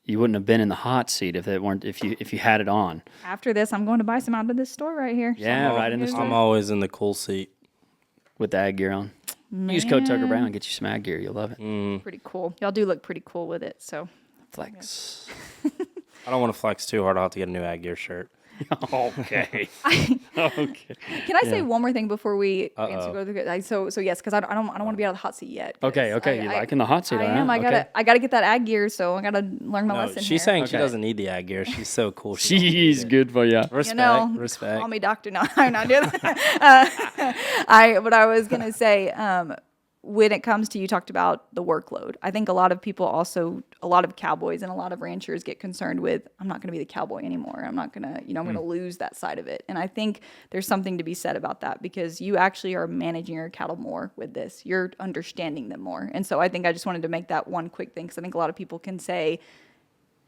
you wouldn't have been in the hot seat if you had it on. After this, I'm going to buy some out of this store right here. Yeah, right in the store I'm always in the cool seat. with the ag gear on. You just code Tucker Brown and get you some ag gear. You'll love it. Pretty cool. Y'all do look pretty cool with it. So Flex. I don't want to flex too hard. I'll have to get a new ag gear shirt. Okay. Okay. can I say one more thing before we answer? So yes, because I don't want to be out of the hot seat yet. 'Cause Okay. You liking the hot seat? I all am. right? I gotta get that ag gear, so I gotta learn my No, lesson. she's here. saying she Okay. doesn't need the ag gear. She's so cool. She doesn't need She's it. good for you. Respect. Respect. Call me doctor. No, I'm not doing that. What I was gonna say, when it comes to, you talked about the workload. I think a lot of people also, a lot of cowboys and a lot of ranchers get concerned with, I'm not gonna be the cowboy anymore. I'm not gonna, I'm gonna lose that side of it. And I think there's something to be said about that, because you actually are managing your cattle more with this. You're understanding them more. And so I think I just wanted to make that one quick thing, because I think a lot of people can say,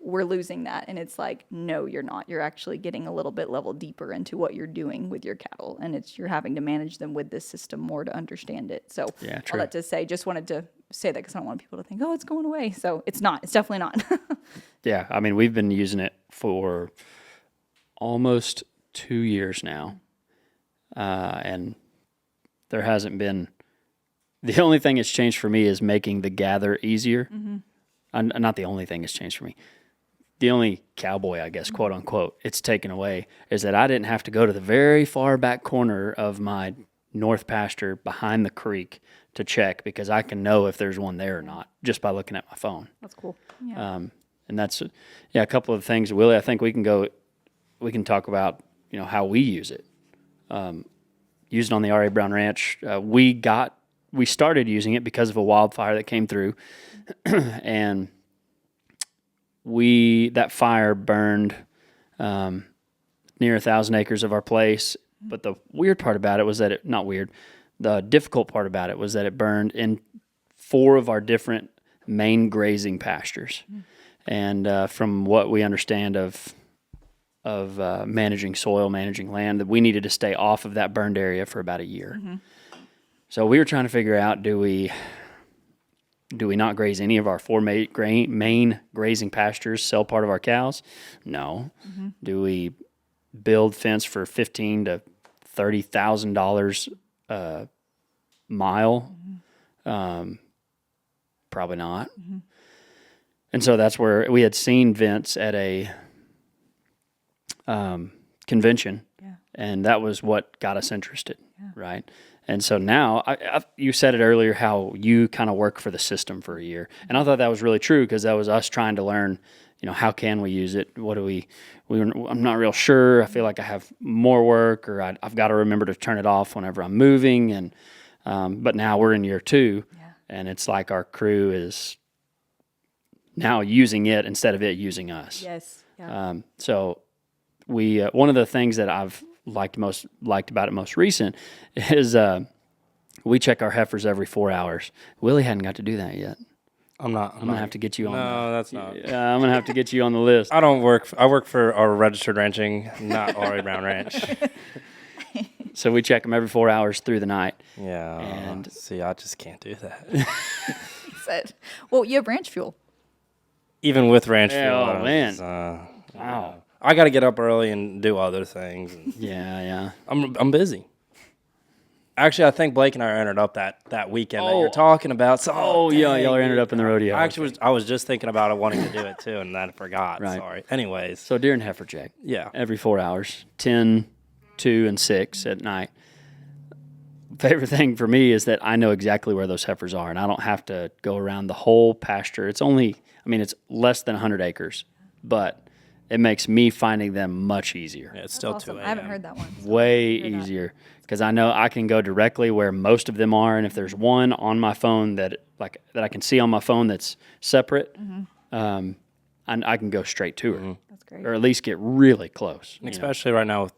we're losing that. And it's like, no, you're not. You're actually getting a little bit level deeper into what you're doing with your cattle. And you're having to manage them with this system more to understand it. So Yeah, all true. that to say, just wanted to say that because I don't want people to think, oh, it's going away. So it's not. It's definitely not. Yeah, I mean, we've been using it for almost 2 years now. and there hasn't been. The only thing that's changed for me is making the gather easier. Not the only thing that's changed for me. The only cowboy, I guess, quote unquote, it's taken away is that I didn't have to go to the very far back corner of my north pasture behind the creek to check, because I can know if there's one there or not just by looking at my phone. That's cool. Yeah. And that's, a couple of things, Willie, I think we can talk about, how we use it. Used it on the R.A. Brown Ranch. We started using it because of a wildfire that came through, and that fire burned near 1,000 acres of our place. But the weird part about it was that the difficult part about it was that it burned in 4 of our different main grazing pastures. And from what we understand of managing soil, managing land, that we needed to stay off of that burned area for about a year. So we were trying to figure out, do we not graze any of our 4 main grazing pastures, sell part of our cows? No. Do we build fence for $15,000 to $30,000 a mile? Probably not. And so that's where we had seen Vence at a convention, and that was what got us interested, right? And so now, you said it earlier, how you kind of work for the system for a year. And I thought that was really true, because that was us trying to learn, how can we use it? What do I'm not real sure. I feel like I have more work, or I've got to remember to turn it off whenever I'm moving. And but now we're in year 2, and it's like our crew is now using it instead of it using us. Yes. Yeah. So we one of the things that I've liked about it most recent is we check our heifers every 4 hours. Willie hadn't got to do that yet. I'm gonna have to get you on. No, that's not. I'm gonna have to get you on the list. I work for our registered ranching, not R.A. Brown Ranch. So we check them every 4 hours through the night. Yeah. And see, I just can't do that. Well, you have ranch fuel. Even with ranch fuel. Oh man. Wow. I got to get up early and do other things. And yeah. I'm busy. Actually, I think Blake and I ended up that weekend that you're talking about. So, yeah, y'all are ended up in the rodeo. I was just thinking about it, wanting to do it too, and then I forgot. Right. Sorry. Anyways. So deer and heifer check. Yeah. Every 4 hours, 10, 2, and 6 at night. Favorite thing for me is that I know exactly where those heifers are, and I don't have to go around the whole pasture. It's less than 100 acres, but it makes me finding them much easier. Yeah, it's still awesome. 2 I haven't heard that one. Way easier, because I know I can go directly where most of them are, and if there's one on my phone that I can see on my phone that's separate, I can go straight to her. That's great. Or at least get really close. Especially right now,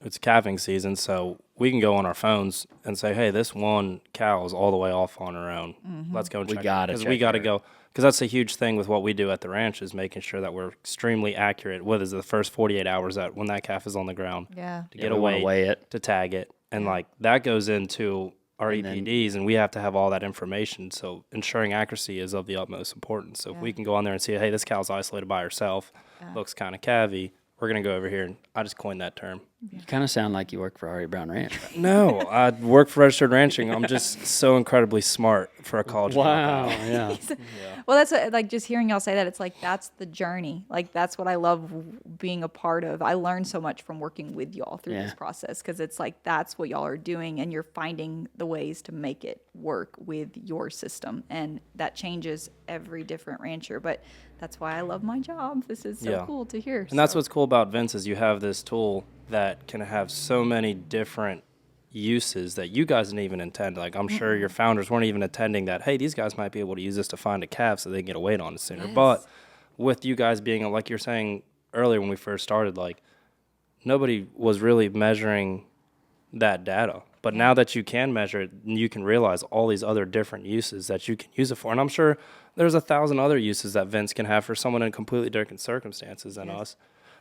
it's calving season, so we can go on our phones and say, hey, this one cow is all the way off on her own. Let's go and check it. Because we got to go. Because that's a huge thing with what we do at the ranch, is making sure that we're extremely accurate. What is the first 48 hours that when that calf is on the ground? Yeah. To get away, weigh it, to tag it. And that goes into our EPDs, and we have to have all that information. So ensuring accuracy is of the utmost importance. So if we can go on there and see, hey, this cow's isolated by herself, looks kind of calvy, we're going to go over here. And I just coined that term. You kind of sound like you work for R.A. Brown Ranch. No, I work for registered ranching. I'm just so incredibly smart for a college Wow, dropout. yeah. Well, that's like just hearing y'all say that. It's like that's the journey. Like that's what I love being a part of. I learned so much from working with y'all through this process, because it's like that's what y'all are doing, and you're finding the ways to make it work with your system, and that changes every different rancher. But that's why I love my job. This is so cool to hear. And that's what's cool about Vence, is you have this tool that can have so many different uses that you guys didn't even intend. Like, I'm sure your founders weren't even intending that, hey, these guys might be able to use this to find a calf so they can get a weight on it sooner. Yes. But with you guys being, like you're saying earlier when we first started, like, nobody was really measuring that data. But now that you can measure it, you can realize all these other different uses that you can use it for. And I'm sure there's 1,000 other uses that Vence can have for someone in completely different circumstances than us.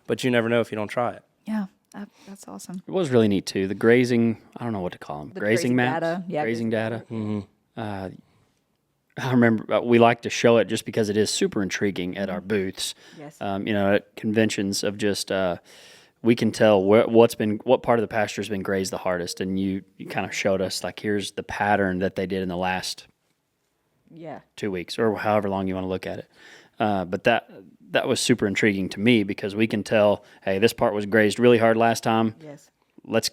But you never know if you don't try it. Yeah, that's awesome. It was really neat too. The grazing, I don't know what to call them. The Grazing maps? data. Yeah, grazing data. I remember we like to show it just because it is super intriguing at our booths. Yes. At conventions of just we can tell what part of the pasture has been grazed the hardest, and you kind of showed us like here's the pattern that they did in the last Yeah. 2 weeks or however long you want to look at it. But that was super intriguing to me because we can tell, hey, this part was grazed really hard last time. Yes.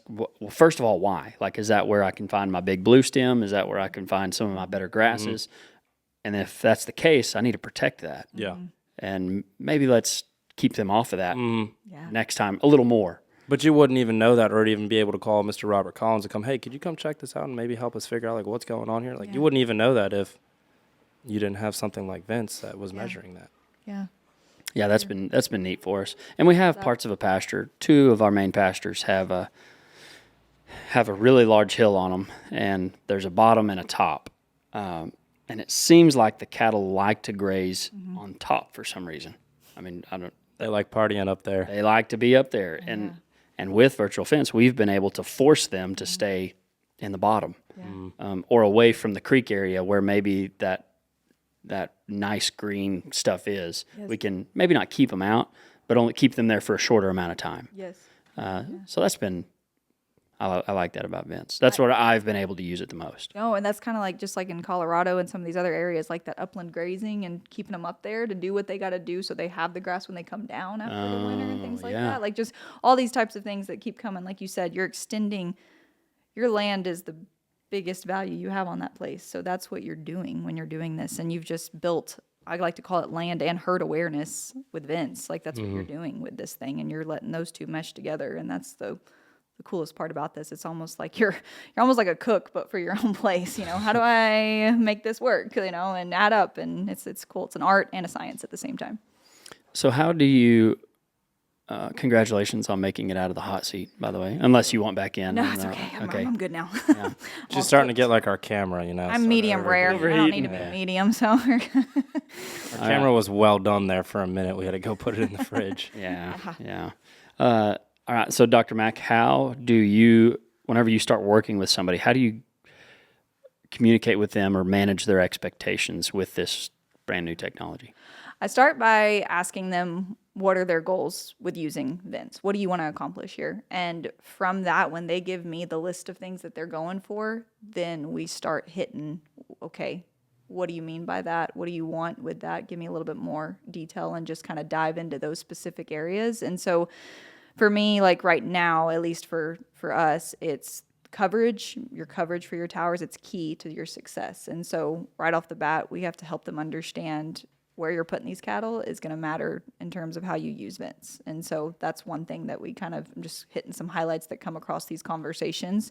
Well, first of all, why? Like, is that where I can find my big blue stem? Is that where I can find some of my better grasses? And if that's the case, I need to protect that. Yeah. And maybe let's keep them off of that Yeah. next time a little more. But you wouldn't even know that or even be able to call Mr. Robert Collins and come, hey, could you come check this out and maybe help us figure out like what's going on here? Like Yeah. you wouldn't even know that if you didn't have something like Vence that was measuring that. Yeah. Yeah, that's been neat for us. And we have parts of a pasture. 2 of our main pastures have a really large hill on them, and there's a bottom and a top. And it seems like the cattle like to graze on top for some reason. I mean, They like partying up there. they like to be up there, and with virtual fence, we've been able to force them to stay in the bottom, or away from the creek area where maybe that nice green stuff is. Yes. We can maybe not keep them out, but only keep them there for a shorter amount of time. Yes. So that's been, I like that about Vence. That's what I've been able to use it the most. No, and that's kind of like just like in Colorado and some of these other areas, like that upland grazing and keeping them up there to do what they got to do so they have the grass when they come down after the winter and things like yeah. that. Like just all these types of things that keep coming. Like you said, you're extending your land is the biggest value you have on that place. So that's what you're doing when you're doing this. And you've just built, I like to call it land and herd awareness with Vence. Like that's what you're doing with this thing. And you're letting those two mesh together. And that's the coolest part about this. It's almost like you're almost like a cook, but for your own place. You know, how do I make this work? You know, and add up. And it's cool. It's an art and a science at the same time. So how do you? Congratulations on making it out of the hot seat, by the way. Unless you want back in. No, it's okay. I'm good now. She's starting to get like our camera, you know. I'm medium rare. I don't need to be medium, so Our camera was well done there for a minute. We had to go put it in the fridge. Yeah. All right. So, Dr. Mack, how do you, whenever you start working with somebody, how do you communicate with them or manage their expectations with this brand new technology? I start by asking them what are their goals with using Vence? What do you want to accomplish here? And from that, when they give me the list of things that they're going for, then we start hitting, okay, what do you mean by that? What do you want with that? Give me a little bit more detail and just kind of dive into those specific areas. And so for me, like right now, at least for us, it's coverage, your coverage for your towers, it's key to your success. And so right off the bat, we have to help them understand where you're putting these cattle is going to matter in terms of how you use Vence. And so that's one thing that we kind of just hitting some highlights that come across these conversations.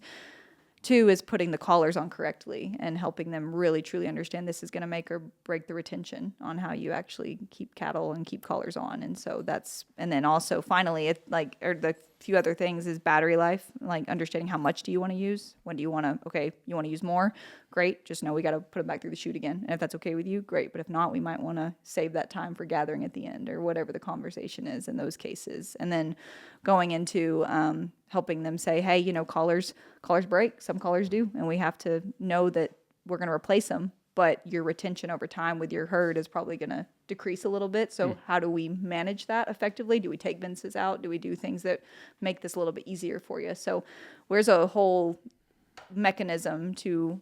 2 is putting the collars on correctly and helping them really truly understand this is going to make or break the retention on how you actually keep cattle and keep collars on. And so that's, and then also finally, it like, or the few other things is battery life, like understanding how much do you want to use? When do you want to, okay, you want to use more? Great. Just know we got to put them back through the chute again. And if that's okay with you, great. But if not, we might want to save that time for gathering at the end or whatever the conversation is in those cases. And then going into helping them say, hey, you know, collars break. Some collars do. And we have to know that we're going to replace them. But your retention over time with your herd is probably going to decrease a little bit. So how do we manage that effectively? Do we take Vences out? Do we do things that make this a little bit easier for you? So there's a whole mechanism to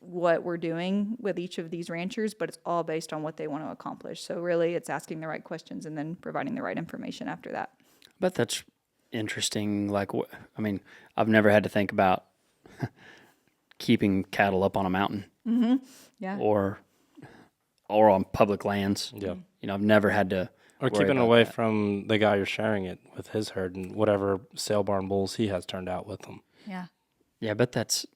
what we're doing with each of these ranchers, but it's all based on what they want to accomplish. So really it's asking the right questions and then providing the right information after that. But that's interesting. Like, I mean, I've never had to think about keeping cattle up on a mountain. Yeah. Or on public lands. Yeah. You know, I've never had to Or worry keeping about away that. from the guy you're sharing it with his herd and whatever sale barn bulls he has turned out with them. Yeah. Yeah, I bet that's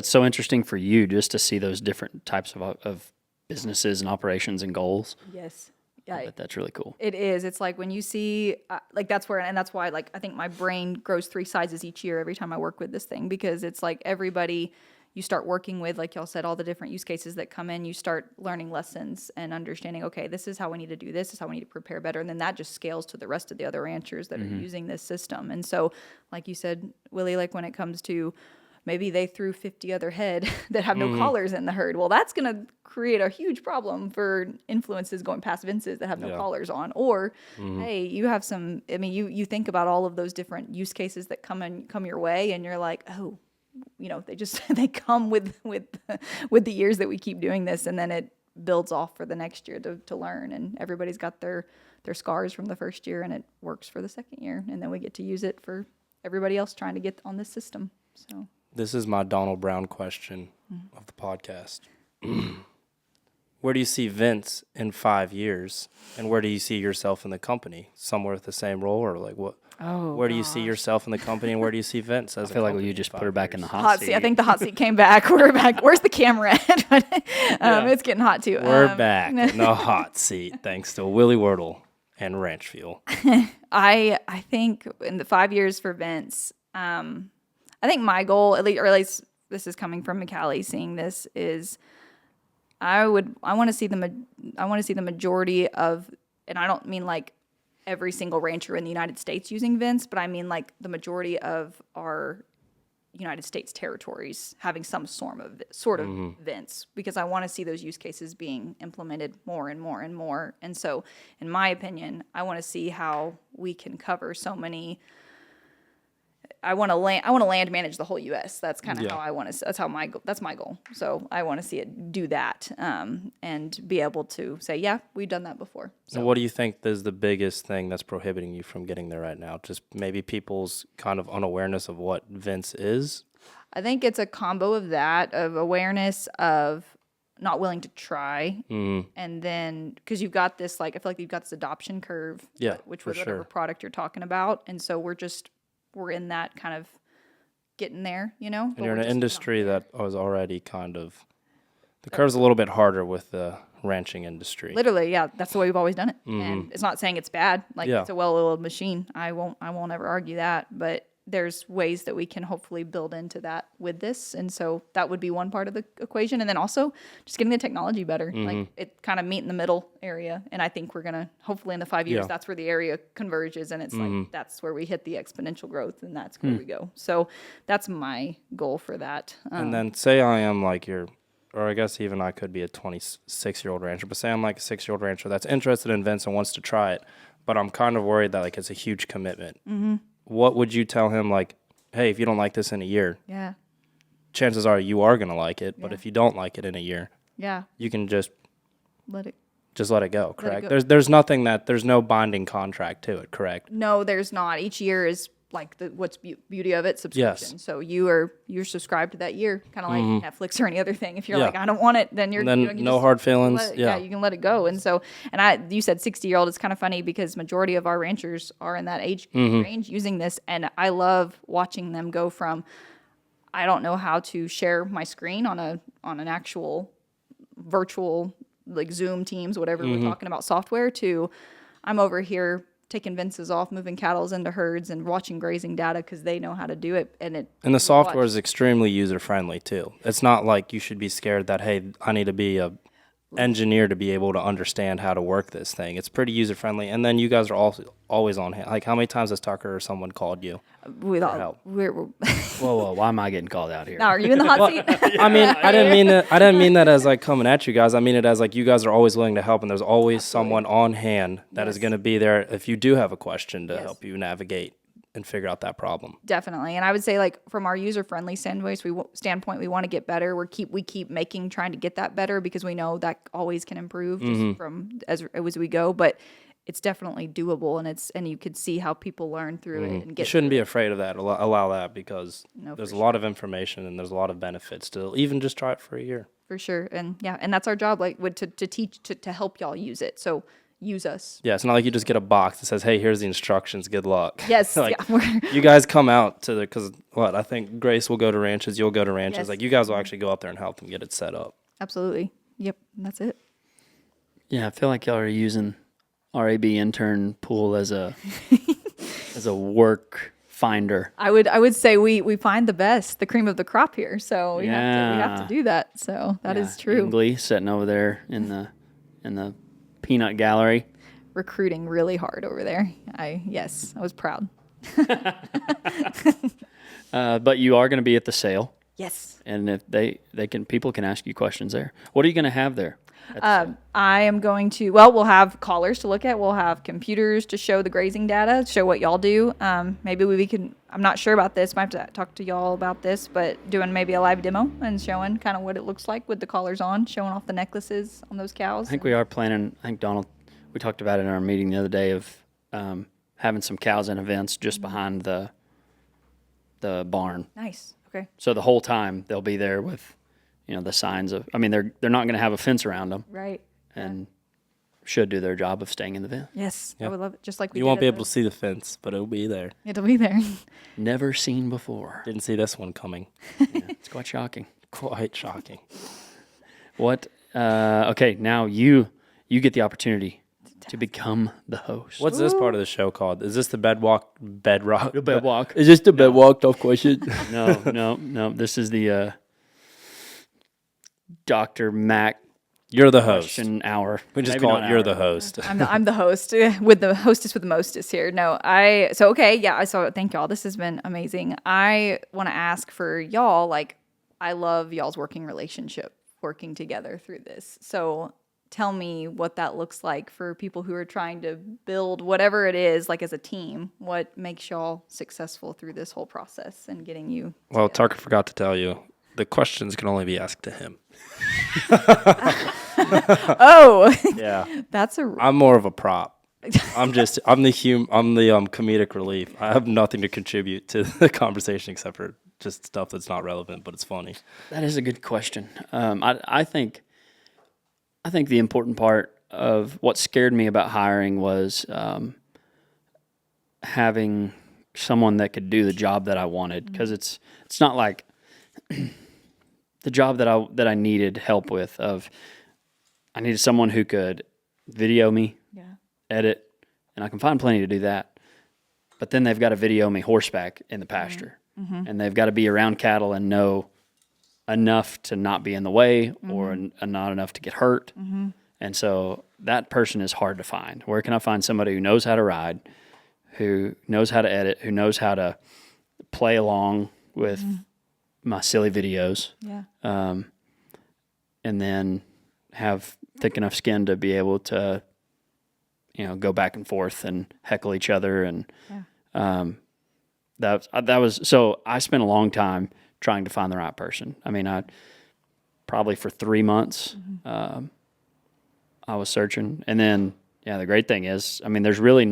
so interesting for you just to see those different types of businesses and operations and goals. Yes. I Yeah. bet that's really cool. It is. It's like when you see, like that's where, and that's why, like, I think my brain grows 3 sizes each year every time I work with this thing, because it's like everybody you start working with, like y'all said, all the different use cases that come in, you start learning lessons and understanding, okay, this is how we need to do this is how we need to prepare better. And then that just scales to the rest of the other ranchers that are using this system. And so, like you said, Willie, like when it comes to maybe they threw 50 other head that have no collars in the herd. Well, that's going to create a huge problem for influences going past Vences that have no collars on. Or, hey, you have some, I mean, you think about all of those different use cases that come your way, and you're like, oh, they come with the years that we keep doing this, and then it builds off for the next year to learn, and everybody's got their scars from the first year, and it works for the second year, and then we get to use it for everybody else trying to get on this system. So This is my Donald Brown question of the podcast. Where do you see Vence in 5 years, and where do you see yourself in the company? Somewhere with the same role, or like what? Oh, where do you see yourself in the company, and where do you see Vence as I feel a like company you in just 5 put her back in the years? hot, hot seat. I think the hot seat came back. We're back. Where's the camera at? It's getting hot too. We're back in the hot seat thanks to Willie Wordle and Ranch Fuel. I think in the 5 years for Vence, I think my goal, at least this is coming from McCalley, seeing this, is I want to see the majority of, and I don't mean like every single rancher in the United States using Vence, but I mean like the majority of our United States territories having some sort of Vence, because I want to see those use cases being implemented more and more and more. And so, in my opinion, I want to see how we can cover so many. I want to land manage the whole U.S. That's kind of how I want to. That's my goal. So I want to see it do that, and be able to say, yeah, we've done that before. So And what do you think is the biggest thing that's prohibiting you from getting there right now? Just maybe people's kind of unawareness of what Vence is? I think it's a combo of that, of awareness, of not willing to try, and then because you've got this, like, I feel like you've got this adoption curve, which for was whatever sure. product you're talking about, and so we're in that kind of getting there, And but you're in we're an just industry not there. that was already kind of, the curve's a little bit harder with the ranching industry. Literally, yeah, that's the way we've always done it, and it's not saying it's bad. Like, Yeah. it's a well-oiled machine. I won't ever argue that, but there's ways that we can hopefully build into that with this, and so that would be one part of the equation, and then also just getting the technology better, like it kind of meet in the middle area, and I think we're gonna hopefully in the 5 years that's where the area converges, and it's like that's where we hit the exponential growth, and that's where we go. So that's my goal for that. And then say I am like or I guess even I could be a 26-year-old rancher, but say I'm like a 6-year-old rancher that's interested in Vence and wants to try it, but I'm kind of worried that like it's a huge commitment. What would you tell him, like, hey, if you don't like this in a year, Yeah, chances are you are going to like it, but if you don't like it in a year, yeah, you can just let it. let it go, correct? go. There's no binding contract to it, correct? No, there's not. Each year is like what's beauty of it, subscription. Yes. So you're subscribed to that year, kind of like Netflix or any other thing. If you're Yeah. like, I don't want it, then you're And then you no just hard feelings. let it- Yeah. you can let it go. And so, you said 60-year-old. It's kind of funny because majority of our ranchers are in that age range using this, and I love watching them go from, I don't know how to share my screen on an actual virtual, like Zoom, Teams, whatever we're talking about software, to I'm over here taking Vences off, moving cattles into herds, and watching grazing data because they know how to do it. And And the software is extremely user-friendly, too. It's not like you should be scared that, hey, I need to be a engineer to be able to understand how to work this thing. It's pretty user-friendly. And then you guys are also always on hand. Like, how many times has Tucker or someone called you? we're Whoa, why am I getting called out here? now, are you in the hot seat? I mean, I didn't mean that as like coming at you guys. I mean it as like you guys are always willing to help, and there's always someone on hand that is going to be there if you do have a question to help you navigate and figure out that problem. Definitely. And I would say, like, from our user-friendly standpoint, we want to get better. We keep trying to get that better because we know that always can improve just from as we go. But it's definitely doable, and you could see how people learn through it and You get. shouldn't be afraid of that. Allow that because No, there's for a lot of information and there's a lot of benefits to even just try it for a year. For sure. And that's our job, like, to teach, to help y'all use it. So use us. Yeah, it's not like you just get a box that says, "Hey, here's the instructions. Good luck." Yes. Like, yeah, you guys come out to because I think Grace will go to ranches, you'll go to ranches. Yes. Like you guys will actually go out there and help them get it set up. absolutely. Yep. That's it. Yeah, I feel like y'all are using RAB intern pool as a work finder. I would say we find the best, the cream of the crop here. So we have Yeah. to do that. So that is true. Ingley sitting over there in the peanut gallery. Recruiting really hard over there. I was proud. But you are going to be at the sale, Yes. and if people can ask you questions there. What are you going to have there? At the sale? I am going to, well, we'll have collars to look at. We'll have computers to show the grazing data, show what y'all do. Maybe we can, I'm not sure about this. Might have to talk to y'all about this, but doing maybe a live demo and showing kind of what it looks like with the collars on, showing off the necklaces on those cows. I think we are planning. I think Donald, we talked about it in our meeting the other day of having some cows in events just behind the barn. Nice. Okay. So the whole time they'll be there with, the signs of. I mean, they're not going to have a fence around them, Right. and should do their job of staying in the fence. Yes. Yeah. I would love it. Just like we You did won't be at able to see the fence, but it'll be there. It'll be there. Never seen before. Didn't see this one coming. Yeah, it's quite shocking. Quite shocking. What? Okay, now you get the opportunity to become the host. What's this part of the show called? Is this the bedrock? The bedwalk? Is this the bedwalk? Tough question. No. This is the Dr. Mac You're the host. question hour. We just Maybe call not it you're hour. the host. I'm the host with the hostess with the mostest here. No, so thank y'all. This has been amazing. I want to ask for y'all, like, I love y'all's working relationship, working together through this. So tell me what that looks like for people who are trying to build whatever it is, like as a team. What makes y'all successful through this whole process and getting you? Well, Tucker forgot to tell you. The questions can only be asked to him. Oh, Yeah. that's a I'm more of a prop. I'm the comedic relief. I have nothing to contribute to the conversation except for just stuff that's not relevant, but it's funny. That is a good question. I think the important part of what scared me about hiring was having someone that could do the job that I wanted, because it's not like the job that I needed help with. I needed someone who could video me, edit, and I can find plenty to do that. But then they've got to video me horseback in the pasture, and they've got to be around cattle and know enough to not be in the way or not enough to get hurt. And so that person is hard to find. Where can I find somebody who knows how to ride, who knows how to edit, who knows how to play along with my silly videos, and then have thick enough skin to be able to, go back and forth and heckle each other. And that was so I spent a long time trying to find the right person. I mean, I probably for 3 months, I was searching. And then, the great thing is, I mean, there's really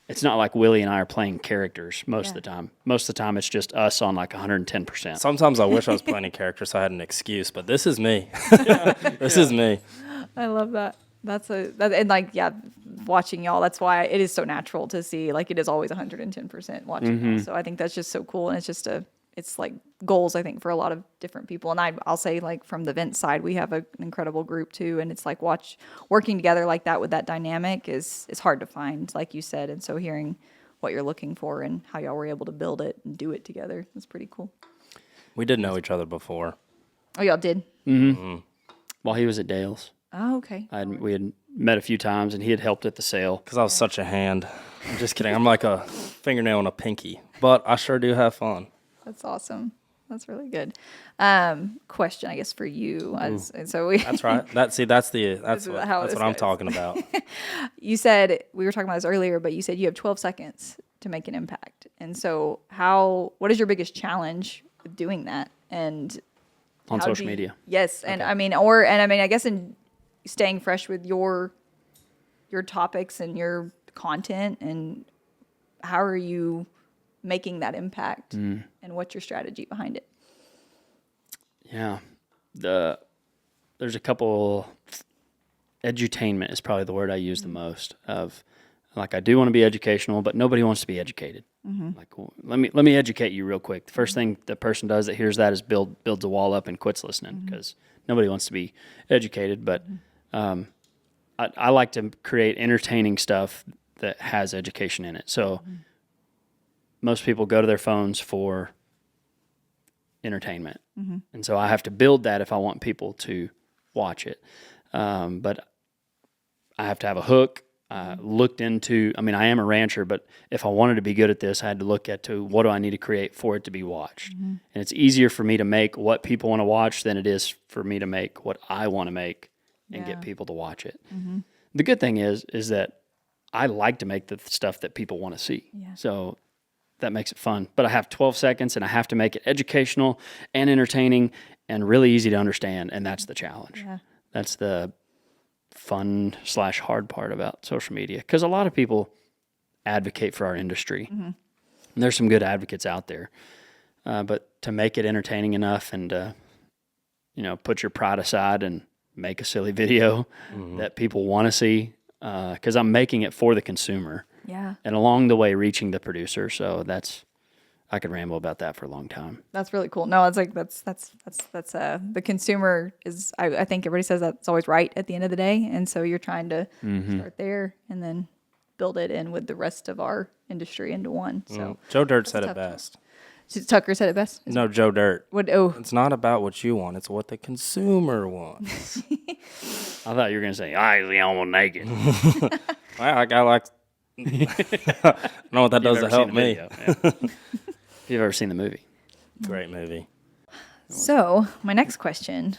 it's not like Willie and I are playing characters most of the time. Most of the time, it's just us on like 110%. Sometimes I wish I was playing a character so I had an excuse, but this is me. This is me. I love that. Watching y'all, that's why it is so natural to see, like, it is always 110% watching y'all. So I think that's just so cool. And it's like goals, I think, for a lot of different people. And I'll say, like, from the Vence side, we have an incredible group too. And it's like working together like that with that dynamic is hard to find, like you said. And so hearing what you're looking for and how y'all were able to build it and do it together is pretty cool. We did know each other before. Oh, y'all did? While he was at Dale's. Oh, okay. We had met a few times, and he had helped at the sale. Because I was such a hand. I'm just kidding. I'm like a fingernail and a pinky. But I sure do have fun. That's awesome. That's really good. Question, I guess, for you. That's right. That's what I'm talking about. You said, we were talking about this earlier, but you said you have 12 seconds to make an impact. And so what is your biggest challenge with doing that? And On social media. Yes. And Okay. I guess in staying fresh with your topics and your content, and how are you making that impact and what's your strategy behind it? Yeah. There's a couple. Edutainment is probably the word I use the most. Of, like, I do want to be educational, but nobody wants to be educated. Like, let me educate you real quick. The first thing the person does that hears that is builds a wall up and quits listening, because nobody wants to be educated. But I like to create entertaining stuff that has education in it. So most people go to their phones for entertainment. And so I have to build that if I want people to watch it. But I have to have a hook. looked into, I mean, I am a rancher, but if I wanted to be good at this, I had to look at to what do I need to create for it to be watched. And it's easier for me to make what people want to watch than it is for me to make what I want to make and get people to watch it. The good thing is that I like to make the stuff that people want to see. So that makes it fun. But I have 12 seconds and I have to make it educational and entertaining and really easy to understand. And that's the challenge. That's the fun/hard part about social media, because a lot of people advocate for our industry. And there's some good advocates out there, but to make it entertaining enough and put your pride aside and make a silly video that people want to see, because I'm making it for the consumer, and along the way reaching the producer. So I could ramble about that for a long time. That's really cool. No, it's like that's the consumer is. I think everybody says that's always right at the end of the day, and so you're trying to start there and then build it in with the rest of our industry into one. So Joe Dirt said it best. Tucker said it best. No, Joe Dirt. What? Oh, It's not about what you want; it's what the consumer wants. I thought you were going to say, I was almost naked. I like. I don't know what that does to help me. If you've ever seen the movie. Great movie. so my next question: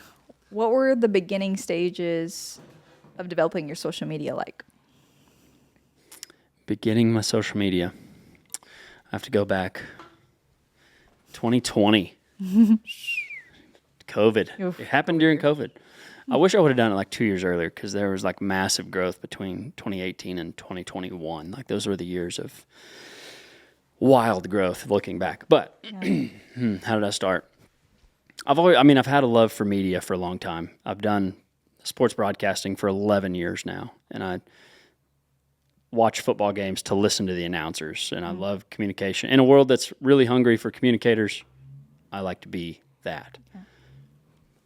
what were the beginning stages of developing your social media like? Beginning my social media. I have to go back. 2020. COVID. Oof. It happened during COVID. I wish I would have done it like 2 years earlier, because there was like massive growth between 2018 and 2021. Like those were the years of wild growth looking back. But how did I start? I've had a love for media for a long time. I've done sports broadcasting for 11 years now, and I watch football games to listen to the announcers, and I love communication. In a world that's really hungry for communicators, I like to be that.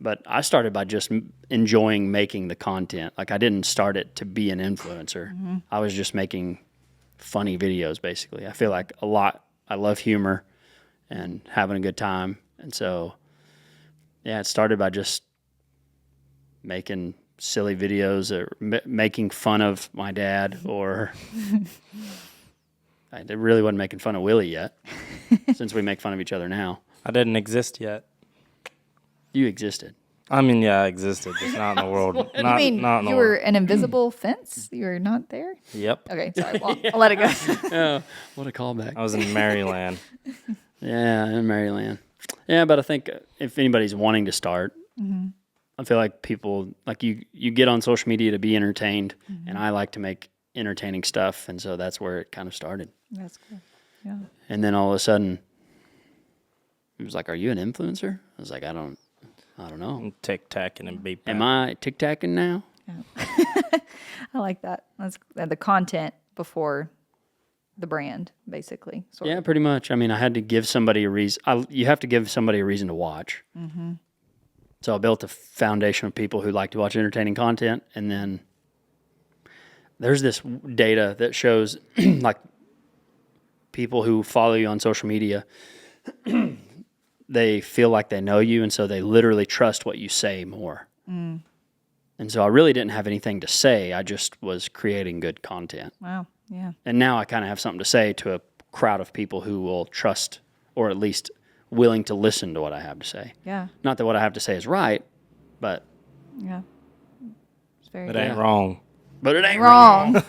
But I started by just enjoying making the content. Like I didn't start it to be an influencer. I was just making funny videos, basically. I feel like I love humor and having a good time. And so, it started by just making silly videos or making fun of my dad, or I really wasn't making fun of Willie yet, since we make fun of each other now. I didn't exist yet. You existed. I mean, yeah, I existed, just not in the world. Not in the You were an invisible fence? You were not there? Yep. Okay, sorry. Well, I'll let it go. Oh, what a callback. I was in Maryland. Yeah, in Maryland. Yeah, but I think if anybody's wanting to start, I feel like people, like you get on social media to be entertained, and I like to make entertaining stuff, and so that's where it kind of started. That's cool. Yeah. And then all of a sudden, it was like, "Are you an influencer?" I was like, "I don't know. Tic-tacking and beep. Am I tic-tacking now?" I like that. That's the content before the brand, basically. Sort Yeah, of. pretty much. I mean, I had to give somebody a reason. You have to give somebody a reason to watch. So I built a foundation of people who like to watch entertaining content, and then there's this data that shows like people who follow you on social media, they feel like they know you, and so they literally trust what you say more. And so I really didn't have anything to say. I just was creating good content. Wow. Yeah. And now I kind of have something to say to a crowd of people who will trust, or at least willing to listen to what I have to say. Yeah. Not that what I have to say is right, but Yeah. It's very It good. ain't wrong. but it ain't Wrong.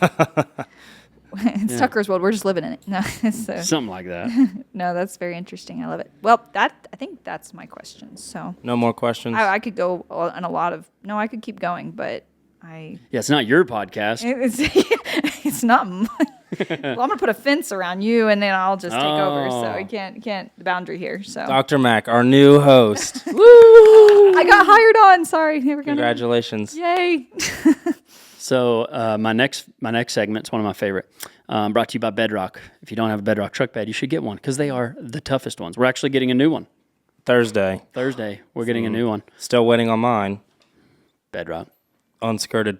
It's Tucker's world. We're just living in it. No, so, something like that. no, that's very interesting. I love it. Well, I think that's my questions. So No more questions? I could go on a lot of. No, I could keep going, but Yeah, it's not your podcast. it's not. Well, I'm gonna put a fence around you, and then I'll just take over. So Oh. you can't the boundary here. So Dr. Mac, our new host. I got hired on. Sorry, we're gonna. Congratulations. Yay! So my next segment is one of my favorite. Brought to you by Bedrock. If you don't have a Bedrock truck bed, you should get one, because they are the toughest ones. We're actually getting a new one. Thursday. We're getting a new one. Still waiting on mine. Bedrock. Unskirted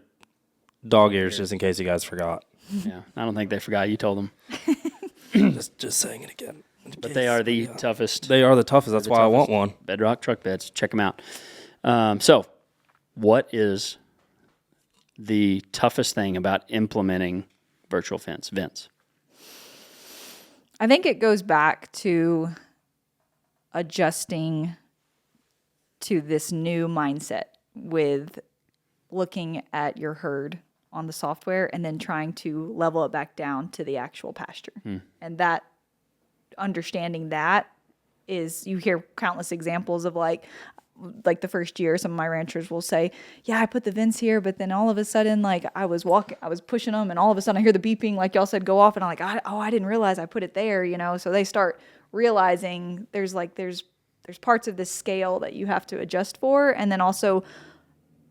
dog ears, just in case you guys forgot. Yeah, I don't think they forgot. You told them. Just saying it again. But they are the toughest. They are the toughest. That's why I want one. Bedrock truck beds. Check them out. So, what is the toughest thing about implementing virtual fence, Vence? I think it goes back to adjusting to this new mindset with looking at your herd on the software and then trying to level it back down to the actual pasture. And that understanding that is, you hear countless examples of like the first year, some of my ranchers will say, yeah, I put the Vence here, but then all of a sudden, like I was pushing them and all of a sudden I hear the beeping, like y'all said, go off. And I'm like, I didn't realize I put it there, you know? So they start realizing there's parts of this scale that you have to adjust for. And then also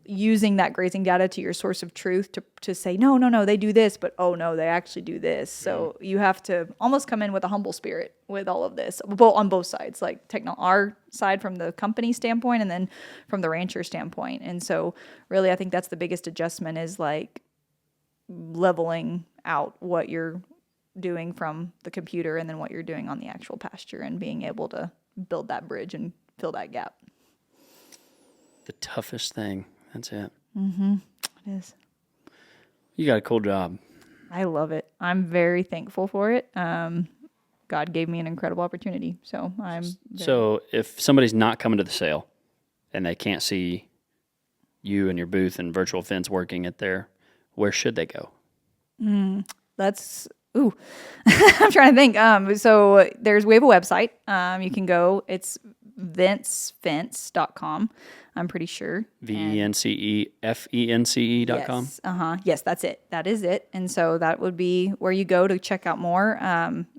using that grazing data to your source of truth to say, no, they do this, but oh no, they actually do this. So you have to almost come in with a humble spirit with all of this, on both sides, like our side from the company standpoint and then from the rancher standpoint. And so really, I think that's the biggest adjustment, is like leveling out what you're doing from the computer and then what you're doing on the actual pasture, and being able to build that bridge and fill that gap. The toughest thing. That's it. It is. You got a cool job. I love it. I'm very thankful for it. God gave me an incredible opportunity. So So if somebody's not coming to the sale and they can't see you and your booth and virtual fence working at there, where should they go? I'm trying to think. So we have a website. You can go. It's vencefence.com. I'm pretty sure. VENCEFENCE.com. Yes. Yes, that's it. That is it. And so that would be where you go to check out more.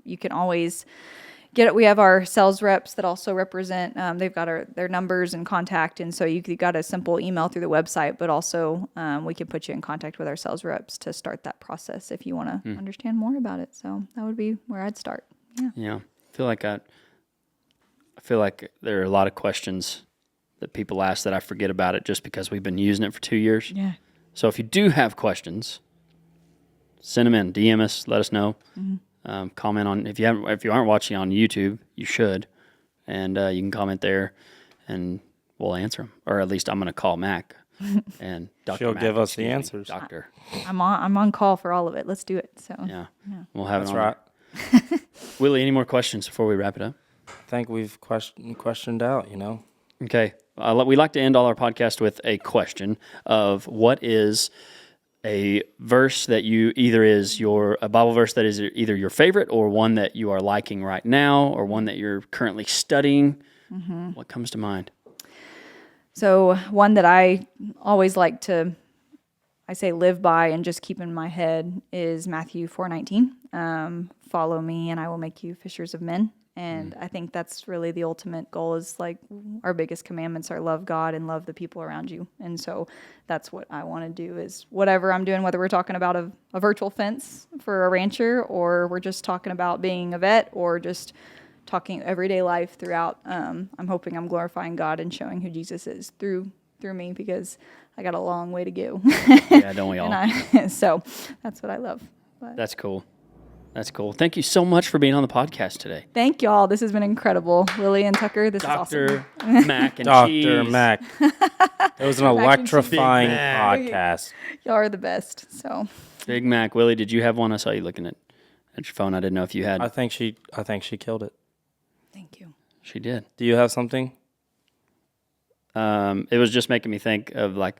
You can always get it. We have our sales reps that also represent. They've got their numbers and contact, and so you got a simple email through the website. But also, we can put you in contact with our sales reps to start that process if you want to understand more about it. So that would be where I'd start. Yeah. I feel like there are a lot of questions that people ask that I forget about it just because we've been using it for 2 years. Yeah. So if you do have questions, send them in, DM us, let us know. Comment on, if you aren't watching on YouTube, you should, and you can comment there, and we'll answer them. Or at least I'm going to call Mac, and Dr. She'll Mac, give us the excuse me, answers. Doctor. I'm on call for all of it. Let's do it. So Yeah. We'll have That's it on. right. Willie, any more questions before we wrap it up? I think we've questioned out, you know. Okay. We like to end all our podcast with a question of what is a verse that a Bible verse that is either your favorite or one that you are liking right now or one that you're currently studying. What comes to mind? So one that I always like to, live by and just keep in my head is Matthew 4:19. Follow me and I will make you fishers of men. And I think that's really the ultimate goal, is like our biggest commandments are love God and love the people around you. And so that's what I want to do, is whatever I'm doing, whether we're talking about a virtual fence for a rancher, or we're just talking about being a vet, or just talking everyday life throughout. I'm hoping I'm glorifying God and showing who Jesus is through me, because I got a long way to go. Yeah, don't we all? So that's what I love. But That's cool. That's cool. Thank you so much for being on the podcast today. thank y'all. This has been incredible. Willie and Tucker, this is awesome. Dr. Mac and Dr. Cheese. Mac. It was an and cheese. electrifying Big Mac. podcast. Y'all are the best. So Big Mac. Willie, did you have one? I saw you looking at your phone. I didn't know if you had. I think she killed it. thank you. She did. Do you have something? It was just making me think of like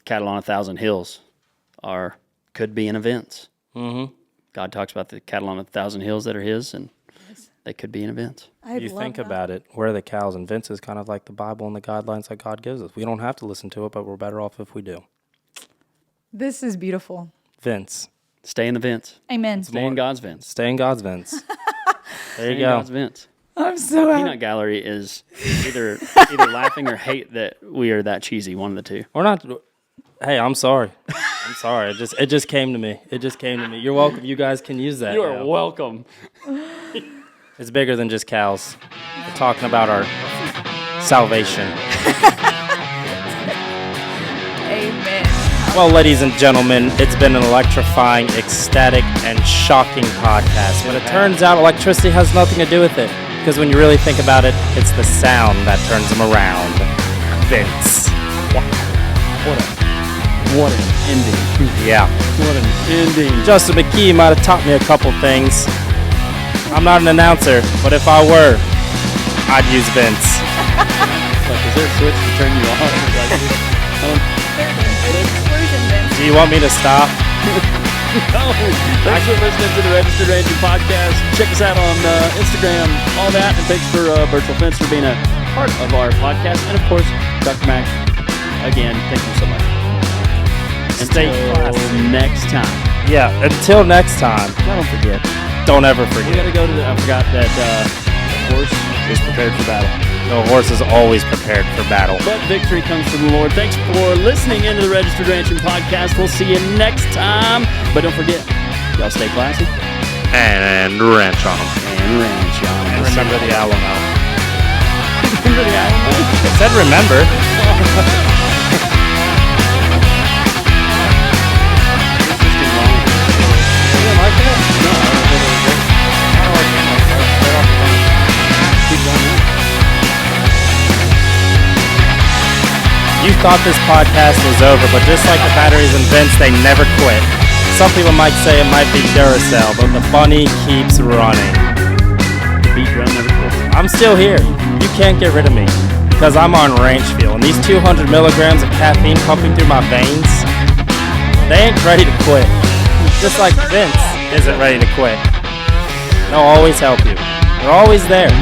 cattle on 1,000 hills could be in events. Mm-hmm. God talks about the cattle on 1,000 hills that are his, and they could be in events. You think about it, we're the cows, and Vence is kind of like the Bible and the guidelines that God gives us. We don't have to listen to it, but we're better off if we do. This is beautiful. Vence. Stay in the vents. Amen. Stay in God's vents. Stay in God's Vence. There Stay you in go. God's vents. I'm so happy. Peanut Gallery is either laughing or hate that we are that cheesy. One of the two. We're not. Hey, I'm sorry. I'm sorry. It just came to me. You're welcome. You guys can use that. You are now. welcome. It's bigger than just cows. We're talking about our salvation. Amen. Well, ladies and gentlemen, it's been an electrifying, ecstatic, and shocking podcast. But it turns out electricity has nothing to do with it. Because when you really think about it, it's the sound that turns them around. Vence. What a What an ending. Yeah. What an ending. Justin McKee might have taught me a couple things. I'm not an announcer, but if I were, I'd use Vence. Like, is there a switch to turn you off? Like, Exclusion Vence. Do you want me to stop? no. Thanks for listening to the Registered Ranger podcast. Check us out on Instagram, all that. And thanks for Virtual Fence for being a part of our podcast. And, of course, Dr. Mac, again, thank you so much. Stay Until classy. next time. Yeah, until next time. Don't forget. Don't ever We forget. got to go to I forgot that the horse is prepared for battle. The horse is always prepared for battle. But victory comes from the Lord. Thanks for listening into the Registered Ranching Podcast. We'll see you next time. But don't forget, y'all stay classy And ranch on them. and ranch on. And remember the Alamo. Remember the Alamo? It said remember. You thought this podcast was over, but just like the batteries in Vence, they never quit. Some people might say it might be Duracell, but the bunny keeps running. The beat drum never quits. I'm still here. You can't get rid of me because I'm on ranch fuel, and these 200 milligrams of caffeine pumping through my veins, they ain't ready to quit. Just like Vence isn't ready to quit. They'll always help you. They're always there.